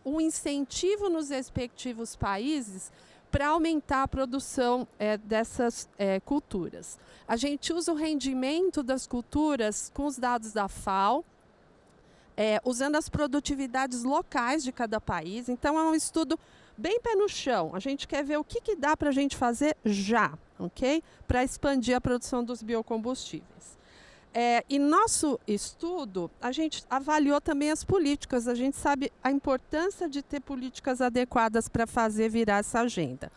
um incentivo nos respectivos países para aumentar a produção dessas culturas. A gente usa o rendimento das culturas com os dados da FAO, usando as produtividades locais de cada país. Então, é um estudo bem pé no chão. A gente quer ver o que dá para a gente fazer já, ok? Para expandir a produção dos biocombustíveis. E nosso estudo, a gente avaliou também as políticas. A gente sabe a importância de ter políticas adequadas para fazer virar essa agenda.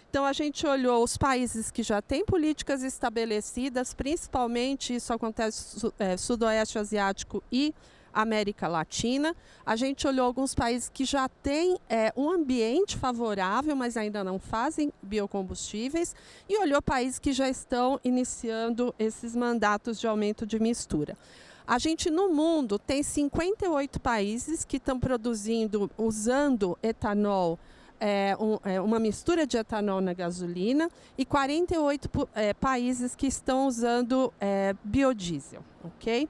Então, a gente olhou os países que já têm políticas estabelecidas, principalmente isso acontece no Sudoeste Asiático e América Latina. A gente olhou alguns países que já têm um ambiente favorável, mas ainda não fazem biocombustíveis, e olhou países que já estão iniciando esses mandatos de aumento de mistura. A gente, no mundo, tem 58 países que estão produzindo, usando etanol, uma mistura de etanol na gasolina, e 48 países que estão usando biodiesel, ok?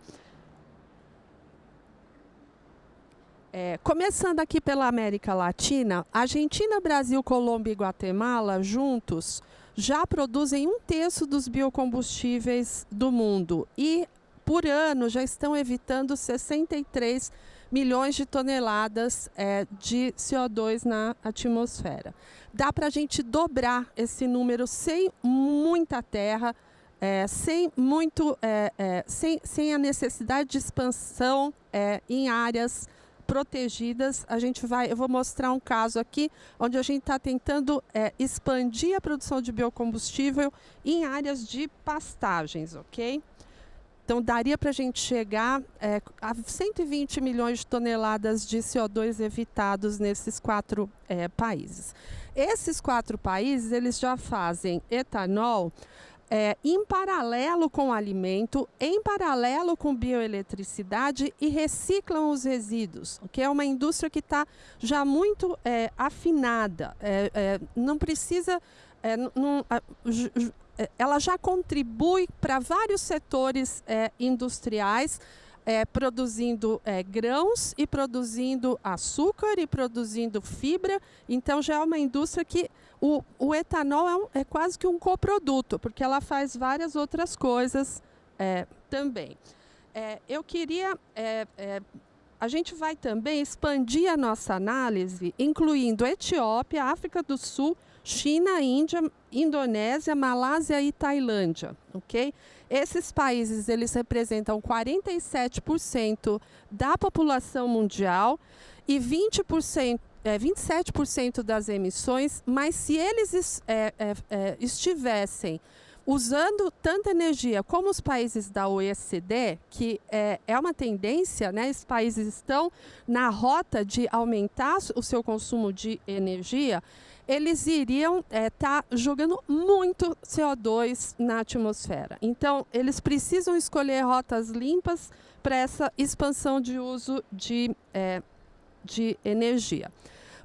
Começando aqui pela América Latina, Argentina, Brasil, Colômbia e Guatemala, juntos, já produzem 1/3 dos biocombustíveis do mundo e, por ano, já estão evitando 63 milhões de toneladas de CO2 na atmosfera. Dá para a gente dobrar esse número sem muita terra, sem a necessidade de expansão em áreas protegidas. Eu vou mostrar um caso aqui onde a gente está tentando expandir a produção de biocombustível em áreas de pastagens, ok? Então, daria para a gente chegar a 120 milhões de toneladas de CO2 evitados nesses 4 países. Esses 4 países, eles já fazem etanol em paralelo com o alimento, em paralelo com bioeletricidade e reciclam os resíduos, que é uma indústria que está já muito afinada. Não precisa... ela já contribui para vários setores industriais. produzindo grãos e produzindo açúcar e produzindo fibra. Então já é uma indústria que o etanol é quase que um coproduto, porque ela faz várias outras coisas também. Eu queria... a gente vai também expandir a nossa análise, incluindo Etiópia, África do Sul, China, Índia, Indonésia, Malásia e Tailândia, ok? Esses países, eles representam 47% da população mundial e 27% das emissões, mas se eles estivessem usando tanta energia como os países da OECD, que é uma tendência, né? Esses países estão na rota de aumentar o seu consumo de energia, eles iriam estar jogando muito CO2 na atmosfera. Então, eles precisam escolher rotas limpas para essa expansão de uso de energia.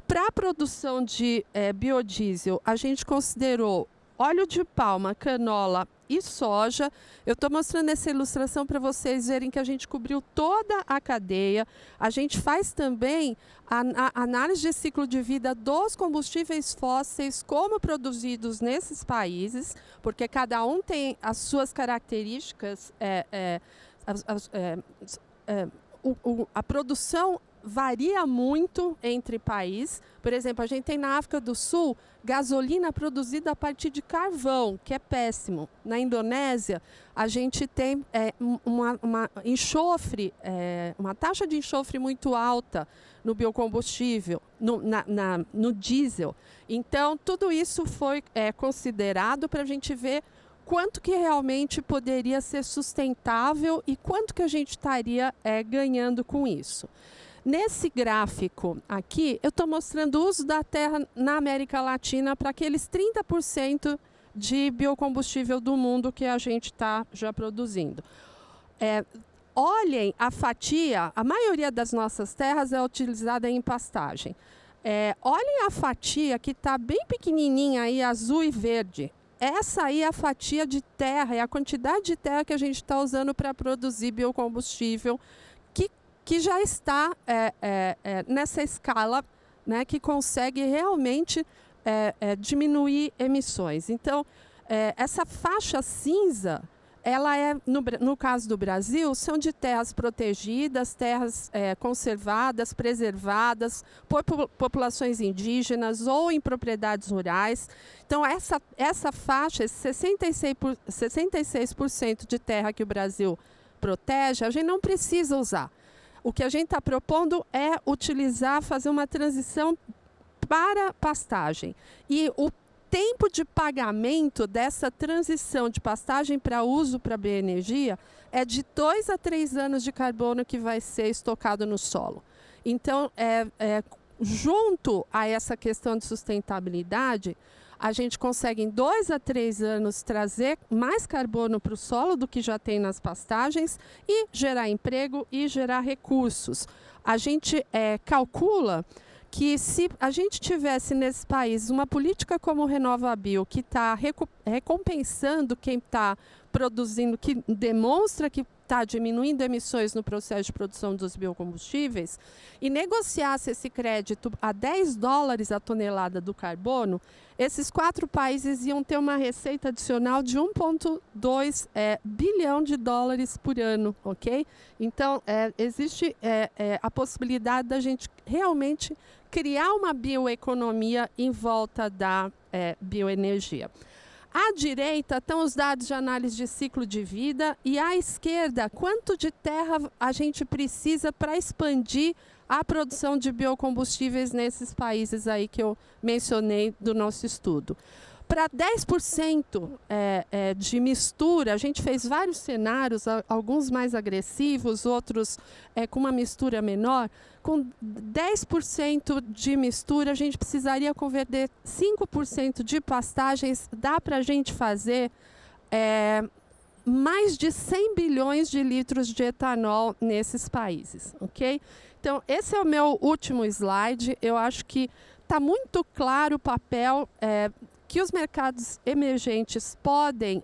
Para a produção de biodiesel, a gente considerou óleo de palma, canola e soja. Eu estou mostrando essa ilustração para vocês verem que a gente cobriu toda a cadeia. A gente faz também a análise de ciclo de vida dos combustíveis fósseis como produzidos nesses países, porque cada um tem as suas características. A produção varia muito entre países. Por exemplo, a gente tem na África do Sul gasolina produzida a partir de carvão, que é péssimo. Na Indonésia, a gente tem uma taxa de enxofre muito alta no biocombustível, no diesel. Então, tudo isso foi considerado para a gente ver quanto que realmente poderia ser sustentável e quanto que a gente estaria ganhando com isso. Nesse gráfico aqui, eu estou mostrando o uso da terra na América Latina para aqueles 30% de biocombustível do mundo que a gente está já produzindo. Olhem a fatia, a maioria das nossas terras é utilizada em pastagem. Olhem a fatia que está bem pequenininha aí, azul e verde. Essa aí é a fatia de terra, é a quantidade de terra que a gente está usando para produzir biocombustível, que já está nessa escala, né, que consegue realmente diminuir emissões. Então, essa faixa cinza, ela no caso do Brasil, são de terras protegidas, terras conservadas, preservadas, por populações indígenas ou em propriedades rurais. Então, essa faixa, esse 66% de terra que o Brasil protege, a gente não precisa usar. O que a gente está propondo é fazer uma transição para pastagem. E o tempo de pagamento dessa transição de pastagem para uso para bioenergia é de 2 a 3 anos de carbono que vai ser estocado no solo. Então, junto a essa questão de sustentabilidade, a gente consegue em 2 a 3 anos trazer mais carbono para o solo do que já tem nas pastagens e gerar emprego e gerar recursos. A gente calcula que se a gente tivesse nesse país uma política como o RenovaBio, que está recompensando quem está produzindo, que demonstra que está diminuindo emissões no processo de produção dos biocombustíveis, e negociasse esse crédito a $10 a tonelada do carbono, esses 4 países iam ter uma receita adicional de 1,2 bilhão de dólares por ano, ok? Então, existe a possibilidade da gente realmente criar uma bioeconomia em volta da bioenergia. À direita estão os dados de análise de ciclo de vida e à esquerda, quanto de terra a gente precisa para expandir a produção de biocombustíveis nesses países aí que eu mencionei do nosso estudo. Para 10% de mistura, a gente fez vários cenários, alguns mais agressivos, outros com uma mistura menor. Com 10% de mistura, a gente precisaria converter 5% de pastagens. Dá para a gente fazer mais de 100 bilhões de litros de etanol nesses países, ok? Então, esse é o meu último slide. Eu acho que está muito claro o papel que os mercados emergentes podem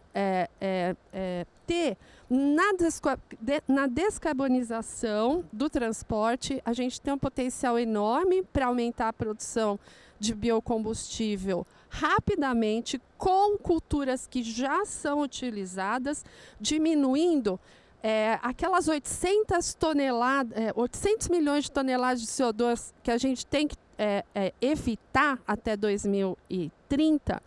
ter na descarbonização do transporte. A gente tem um potencial enorme para aumentar a produção de biocombustível rapidamente, com culturas que já são utilizadas, diminuindo aquelas 800 milhões de toneladas de CO2 que a gente tem que evitar até 2030.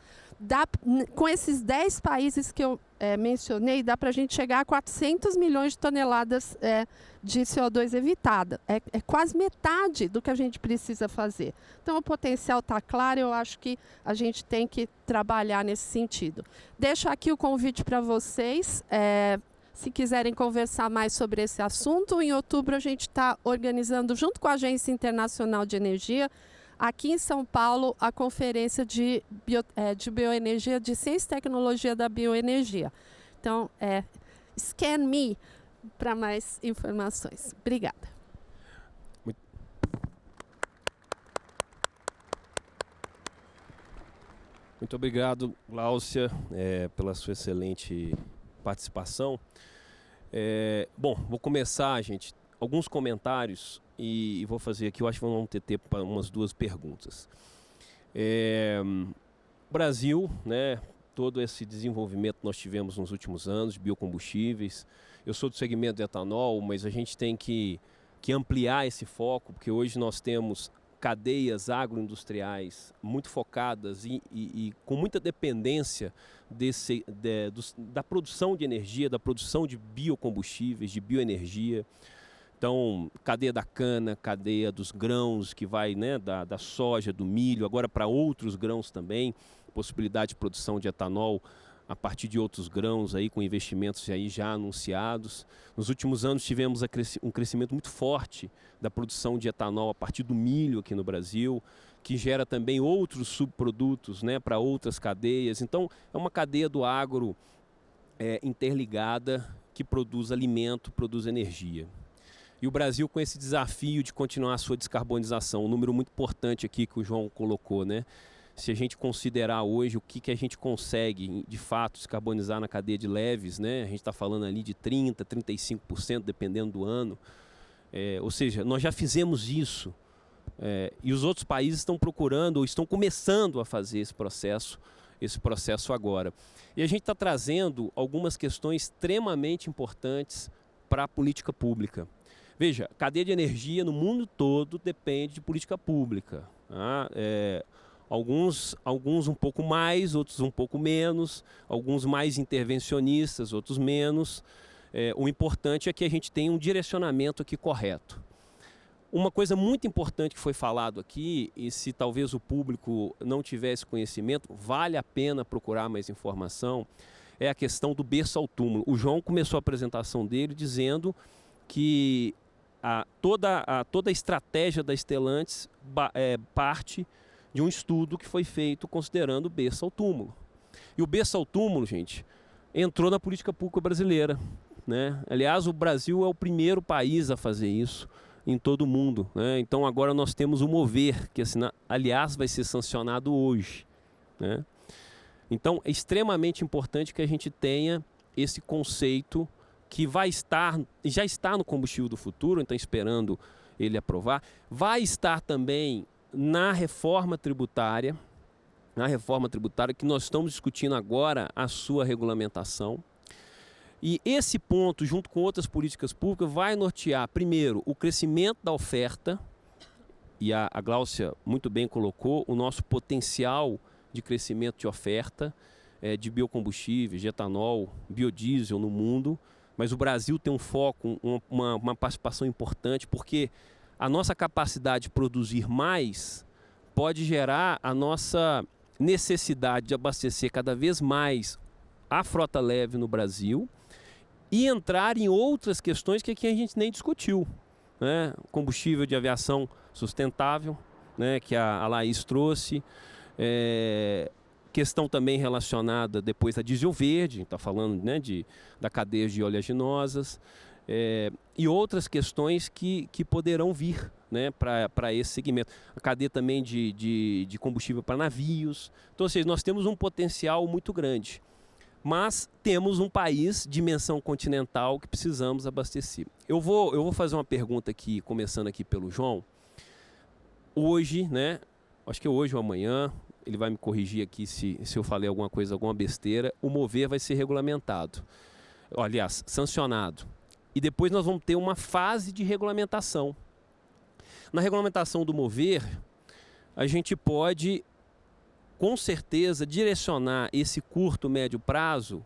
Com esses 10 países que eu mencionei, dá para a gente chegar a 400 milhões de toneladas de CO2 evitada. É quase metade do que a gente precisa fazer. Então, o potencial está claro, eu acho que a gente tem que trabalhar nesse sentido. Deixo aqui o convite para vocês. Se quiserem conversar mais sobre esse assunto, em outubro a gente está organizando, junto com a Agência Internacional de Energia, aqui em São Paulo, a conferência de bioenergia, de ciência e tecnologia da bioenergia. Então, scan me para mais informações. Obrigada. Muito obrigado, Gláucia, pela sua excelente participação. Bom, vou começar, gente, alguns comentários e vou fazer aqui, eu acho que vamos ter tempo para umas 2 perguntas. Brasil, né, todo esse desenvolvimento que nós tivemos nos últimos anos, de biocombustíveis. Eu sou do segmento de etanol, mas a gente tem que ampliar esse foco, porque hoje nós temos cadeias agroindustriais muito focadas e com muita dependência da produção de energia, da produção de biocombustíveis, de bioenergia. Então, cadeia da cana, cadeia dos grãos, que vai, né, da soja, do milho, agora para outros grãos também, possibilidade de produção de etanol a partir de outros grãos, aí, com investimentos aí já anunciados. Nos últimos anos tivemos um crescimento muito forte da produção de etanol a partir do milho aqui no Brasil, que gera também outros subprodutos, né, para outras cadeias. Então, é uma cadeia do agro interligada que produz alimento, produz energia. E o Brasil com esse desafio de continuar a sua descarbonização, um número muito importante aqui que o João colocou, né? Se a gente considerar hoje o que a gente consegue, de fato, descarbonizar na cadeia de leves, né? A gente está falando ali de 30%, 35%, dependendo do ano. Ou seja, nós já fizemos isso. E os outros países estão procurando ou estão começando a fazer esse processo agora. E a gente está trazendo algumas questões extremamente importantes para a política pública. Veja, cadeia de energia no mundo todo depende de política pública. Tá? Alguns um pouco mais, outros um pouco menos, alguns mais intervencionistas, outros menos. O importante é que a gente tenha um direcionamento aqui correto. Uma coisa muito importante que foi falado aqui, e se talvez o público não tivesse conhecimento, vale a pena procurar mais informação, é a questão do berço ao túmulo. O João começou a apresentação dele dizendo que toda a estratégia da Stellantis parte de um estudo que foi feito considerando o berço ao túmulo. E o berço ao túmulo, gente, entrou na política pública brasileira, né? Aliás, o Brasil é o primeiro país a fazer isso em todo o mundo, né? Então agora nós temos o Mover, que aliás vai ser sancionado hoje, né? Então é extremamente importante que a gente tenha esse conceito que já está no combustível do futuro, então esperando ele aprovar, vai estar também na reforma tributária que nós estamos discutindo agora a sua regulamentação. E esse ponto, junto com outras políticas públicas, vai nortear, primeiro, o crescimento da oferta, e a Gláucia muito bem colocou, o nosso potencial de crescimento de oferta de biocombustíveis, de etanol, biodiesel no mundo, mas o Brasil tem um foco, uma participação importante, porque a nossa capacidade de produzir mais pode gerar a nossa necessidade de abastecer cada vez mais a frota leve no Brasil e entrar em outras questões que aqui a gente nem discutiu, né? Combustível de aviação sustentável, né, que a Laís trouxe, questão também relacionada depois da diesel verde, está falando, né, da cadeia de oleaginosas, e outras questões que poderão vir, né, para esse segmento. A cadeia também de combustível para navios. Então, ou seja, nós temos um potencial muito grande. Mas temos um país de dimensão continental que precisamos abastecer. Eu vou fazer uma pergunta aqui, começando aqui pelo João. Hoje, né, acho que é hoje ou amanhã, ele vai me corrigir aqui se eu falei alguma coisa, alguma besteira, o Mover vai ser regulamentado. Aliás, sancionado. E depois nós vamos ter uma fase de regulamentação. Na regulamentação do Mover, a gente pode, com certeza, direcionar esse curto, médio prazo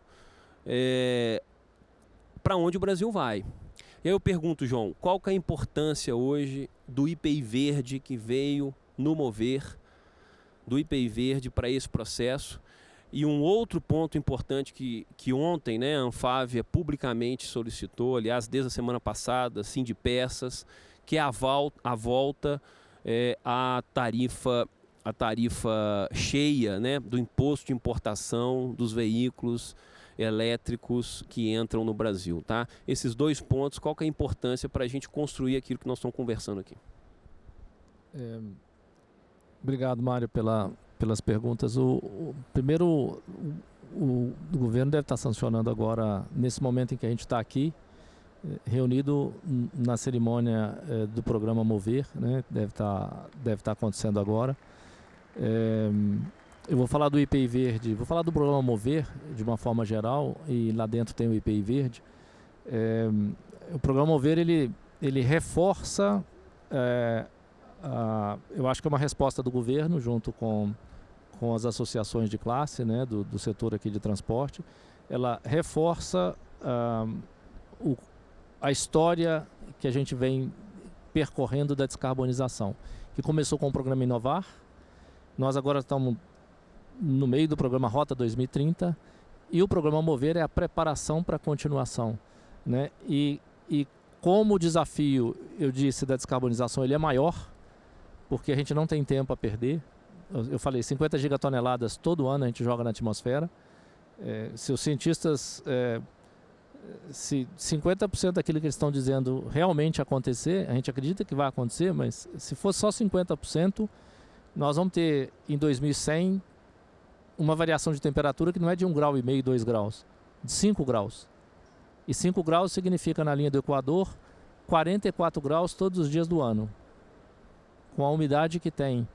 para onde o Brasil vai. E aí eu pergunto, João, qual que é a importância hoje do IPI verde que veio no Mover, do IPI verde para esse processo? E um outro ponto importante que ontem, né, a Anfávia publicamente solicitou, aliás, desde a semana passada, Sindipeças, que é a volta à tarifa cheia, né, do imposto de importação dos veículos elétricos que entram no Brasil. Tá? Esses dois pontos, qual que é a importância para a gente construir aquilo que nós estamos conversando aqui? Obrigado, Mário, pelas perguntas. Primeiro, o governo deve estar sancionando agora, nesse momento em que a gente está aqui, reunido na cerimônia do programa Mover, né? Deve estar acontecendo agora. Eu vou falar do IPI verde, vou falar do programa Mover de uma forma geral, e lá dentro tem o IPI verde. O programa Mover ele reforça, eu acho que é uma resposta do governo junto com as associações de classe, né, do setor aqui de transporte. Ela reforça a história que a gente vem percorrendo da descarbonização, que começou com o programa Inovar. Nós agora estamos no meio do programa Rota 2030 e o programa Mover é a preparação para a continuação, né? E como o desafio, eu disse, da descarbonização, ele é maior, porque a gente não tem tempo a perder. Eu falei, 50 gigatoneladas todo ano a gente joga na atmosfera. Se os cientistas... se 50% daquilo que eles estão dizendo realmente acontecer, a gente acredita que vai acontecer, mas se for só 50%, nós vamos ter em 2100 uma variação de temperatura que não é de 1,5 grau, 2 graus, de 5 graus. E 5 graus significa, na linha do Equador, 44 graus todos os dias do ano. Com a umidade que tem,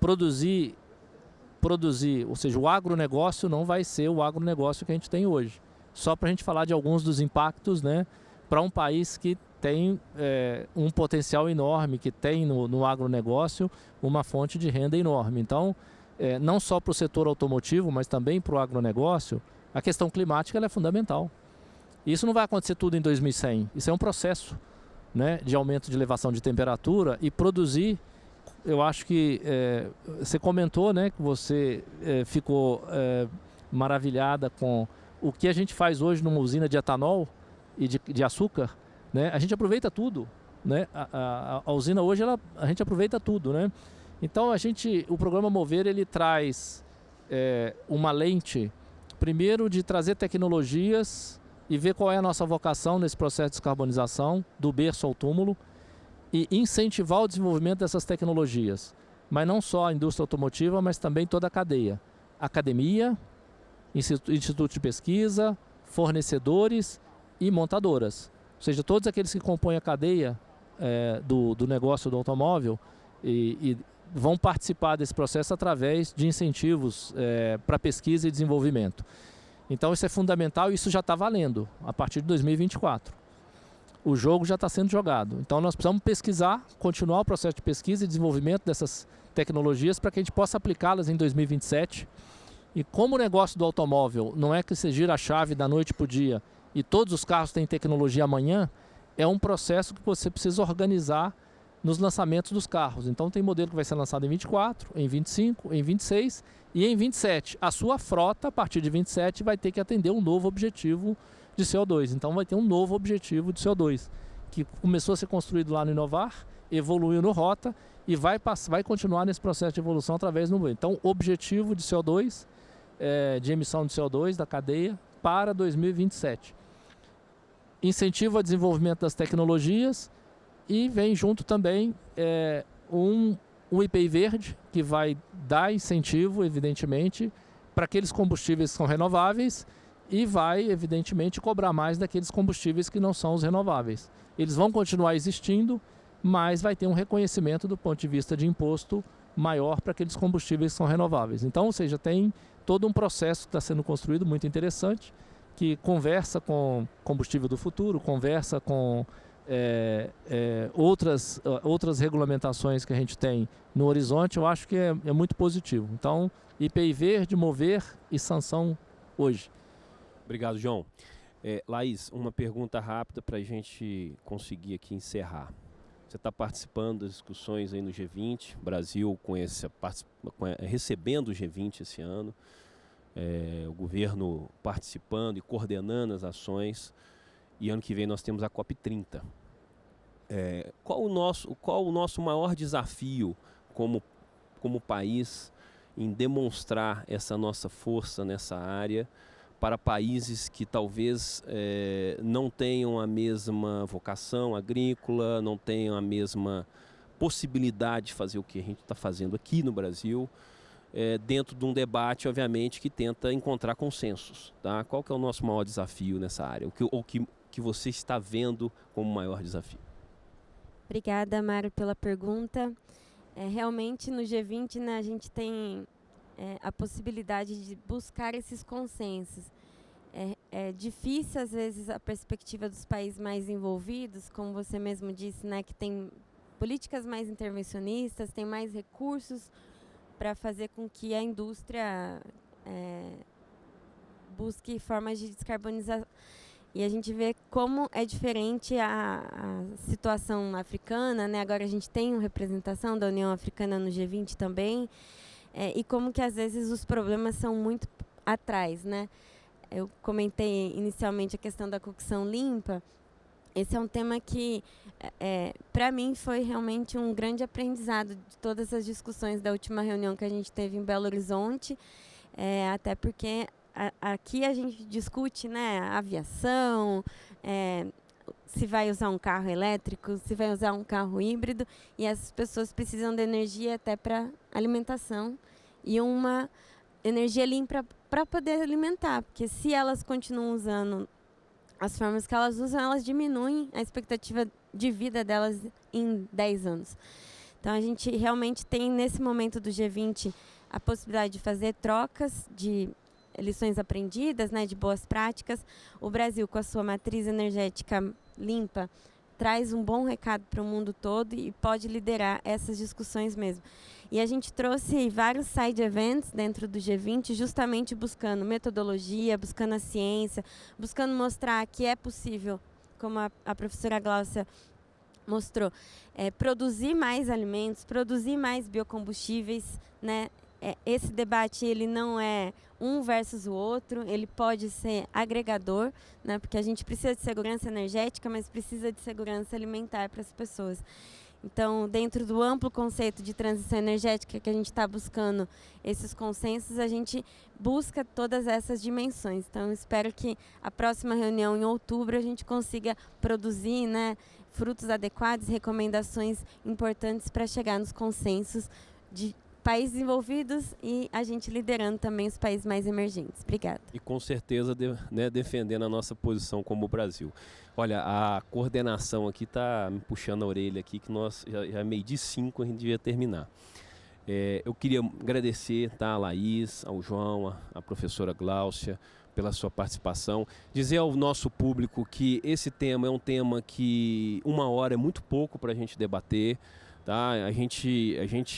produzir, ou seja, o agronegócio não vai ser o agronegócio que a gente tem hoje. Só para a gente falar de alguns dos impactos, né, para um país que tem um potencial enorme, que tem no agronegócio uma fonte de renda enorme. Então, não só para o setor automotivo, mas também para o agronegócio, a questão climática ela é fundamental. Isso não vai acontecer tudo em 2100, isso é um processo, né, de aumento de elevação de temperatura e produzir. Eu acho que você comentou, né, que você ficou maravilhada com o que a gente faz hoje numa usina de etanol e de açúcar, né? A gente aproveita tudo, né? A usina hoje a gente aproveita tudo, né? Então o programa Mover ele traz uma lente, primeiro de trazer tecnologias e ver qual é a nossa vocação nesse processo de descarbonização, do berço ao túmulo, e incentivar o desenvolvimento dessas tecnologias. Mas não só a indústria automotiva, mas também toda a cadeia. Academia, institutos de pesquisa, fornecedores e montadoras. Ou seja, todos aqueles que compõem a cadeia do negócio do automóvel e vão participar desse processo através de incentivos para pesquisa e desenvolvimento. Então isso é fundamental e isso já está valendo a partir de 2024. O jogo já está sendo jogado. Então nós precisamos pesquisar, continuar o processo de pesquisa e desenvolvimento dessas tecnologias para que a gente possa aplicá-las em 2027. E como o negócio do automóvel não é que você gira a chave da noite para o dia e todos os carros têm tecnologia amanhã, é um processo que você precisa organizar nos lançamentos dos carros. Então tem modelo que vai ser lançado em 24, em 25, em 26 e em 27. A sua frota, a partir de 27, vai ter que atender um novo objetivo de CO2. Então vai ter um novo objetivo de CO2, que começou a ser construído lá no Inovar, evoluiu no Rota e vai continuar nesse processo de evolução através do Mover. Então, objetivo de CO2, de emissão de CO2 da cadeia para 2027. Incentivo ao desenvolvimento das tecnologias E vem junto também um IPI verde, que vai dar incentivo, evidentemente, para aqueles combustíveis que são renováveis e vai, evidentemente, cobrar mais daqueles combustíveis que não são os renováveis. Eles vão continuar existindo, mas vai ter um reconhecimento do ponto de vista de imposto maior para aqueles combustíveis que são renováveis. Então, ou seja, tem todo um processo que está sendo construído muito interessante, que conversa com combustível do futuro, conversa com outras regulamentações que a gente tem no horizonte. Eu acho que é muito positivo. Então, IPI verde, mover e sanção hoje. Obrigado, João. Laís, uma pergunta rápida para a gente conseguir aqui encerrar. Você está participando das discussões aí no G20, Brasil recebendo o G20 esse ano, o governo participando e coordenando as ações, e ano que vem nós temos a COP30. Qual o nosso maior desafio como país em demonstrar essa nossa força nessa área para países que talvez não tenham a mesma vocação agrícola, não tenham a mesma possibilidade de fazer o que a gente está fazendo aqui no Brasil, dentro de um debate, obviamente, que tenta encontrar consensos, tá? Qual que é o nosso maior desafio nessa área? O que você está vendo como maior desafio? Obrigada, Mário, pela pergunta. Realmente, no G20, né, a gente tem a possibilidade de buscar esses consensos. É difícil, às vezes, a perspectiva dos países mais envolvidos, como você mesmo disse, né, que tem políticas mais intervencionistas, tem mais recursos para fazer com que a indústria busque formas de descarbonização. E a gente vê como é diferente a situação africana, né? Agora a gente tem uma representação da União Africana no G20 também, e como que às vezes os problemas são muito atrás, né? Eu comentei inicialmente a questão da cocção limpa. Esse é um tema que, para mim, foi realmente um grande aprendizado de todas as discussões da última reunião que a gente teve em Belo Horizonte, até porque aqui a gente discute, né, a aviação, se vai usar um carro elétrico, se vai usar um carro híbrido, e essas pessoas precisam de energia até para alimentação e uma energia limpa para poder alimentar, porque se elas continuam usando as formas que elas usam, elas diminuem a expectativa de vida delas em 10 anos. Então, a gente realmente tem, nesse momento do G20, a possibilidade de fazer trocas de lições aprendidas, né, de boas práticas. O Brasil, com a sua matriz energética limpa, traz um bom recado para o mundo todo e pode liderar essas discussões mesmo. E a gente trouxe vários side events dentro do G20, justamente buscando metodologia, buscando a ciência, buscando mostrar que é possível, como a professora Gláucia mostrou, produzir mais alimentos, produzir mais biocombustíveis, né? Esse debate ele não é um versus o outro, ele pode ser agregador, né? Porque a gente precisa de segurança energética, mas precisa de segurança alimentar para as pessoas. Então, dentro do amplo conceito de transição energética que a gente está buscando esses consensos, a gente busca todas essas dimensões. Então, eu espero que a próxima reunião, em outubro, a gente consiga produzir, né, frutos adequados, recomendações importantes para chegar nos consensos de países envolvidos e a gente liderando também os países mais emergentes. Obrigada. E com certeza defendendo a nossa posição como Brasil. Olha, a coordenação aqui está me puxando a orelha aqui, que nós já é 4:45, a gente devia terminar. Eu queria agradecer, tá, a Laís, ao João, a professora Gláucia, pela sua participação. Dizer ao nosso público que esse tema é um tema que 1 hora é muito pouco para a gente debater. Tá? A gente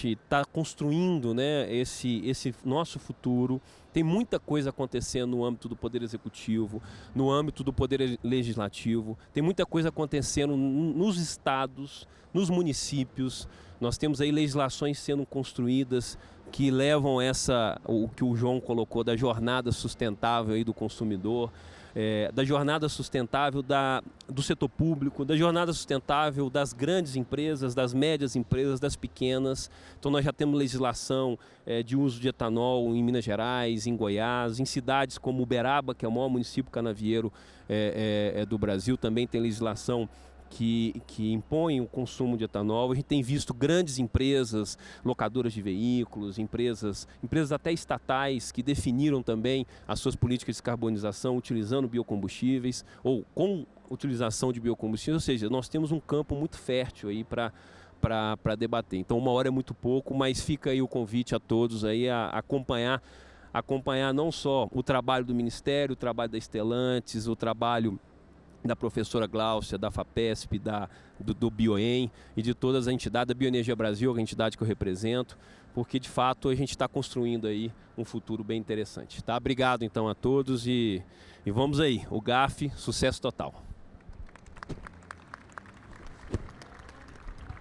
está construindo, né, esse nosso futuro. Tem muita coisa acontecendo no âmbito do Poder Executivo, no âmbito do Poder Legislativo. Tem muita coisa acontecendo nos estados, nos municípios. Nós temos aí legislações sendo construídas que levam o que o João colocou da jornada sustentável aí do consumidor, da jornada sustentável do setor público, da jornada sustentável das grandes empresas, das médias empresas, das pequenas. Então nós já temos legislação de uso de etanol em Minas Gerais, em Goiás, em cidades como Uberaba, que é o maior município canavieiro do Brasil, também tem legislação que impõem o consumo de etanol. A gente tem visto grandes empresas, locadoras de veículos, empresas até estatais que definiram também as suas políticas de descarbonização utilizando biocombustíveis ou com utilização de biocombustíveis, ou seja, nós temos um campo muito fértil aí para debater. Então 1 hora é muito pouco, mas fica aí o convite a todos aí a acompanhar não só o trabalho do Ministério, o trabalho da Stellantis, o trabalho da professora Gláucia, da FAPESP, do Bioem e de todas as entidades, da Bioenergia Brasil, a entidade que eu represento, porque de fato a gente está construindo aí um futuro bem interessante. Tá? Obrigado então a todos e vamos aí, o GAF, sucesso total.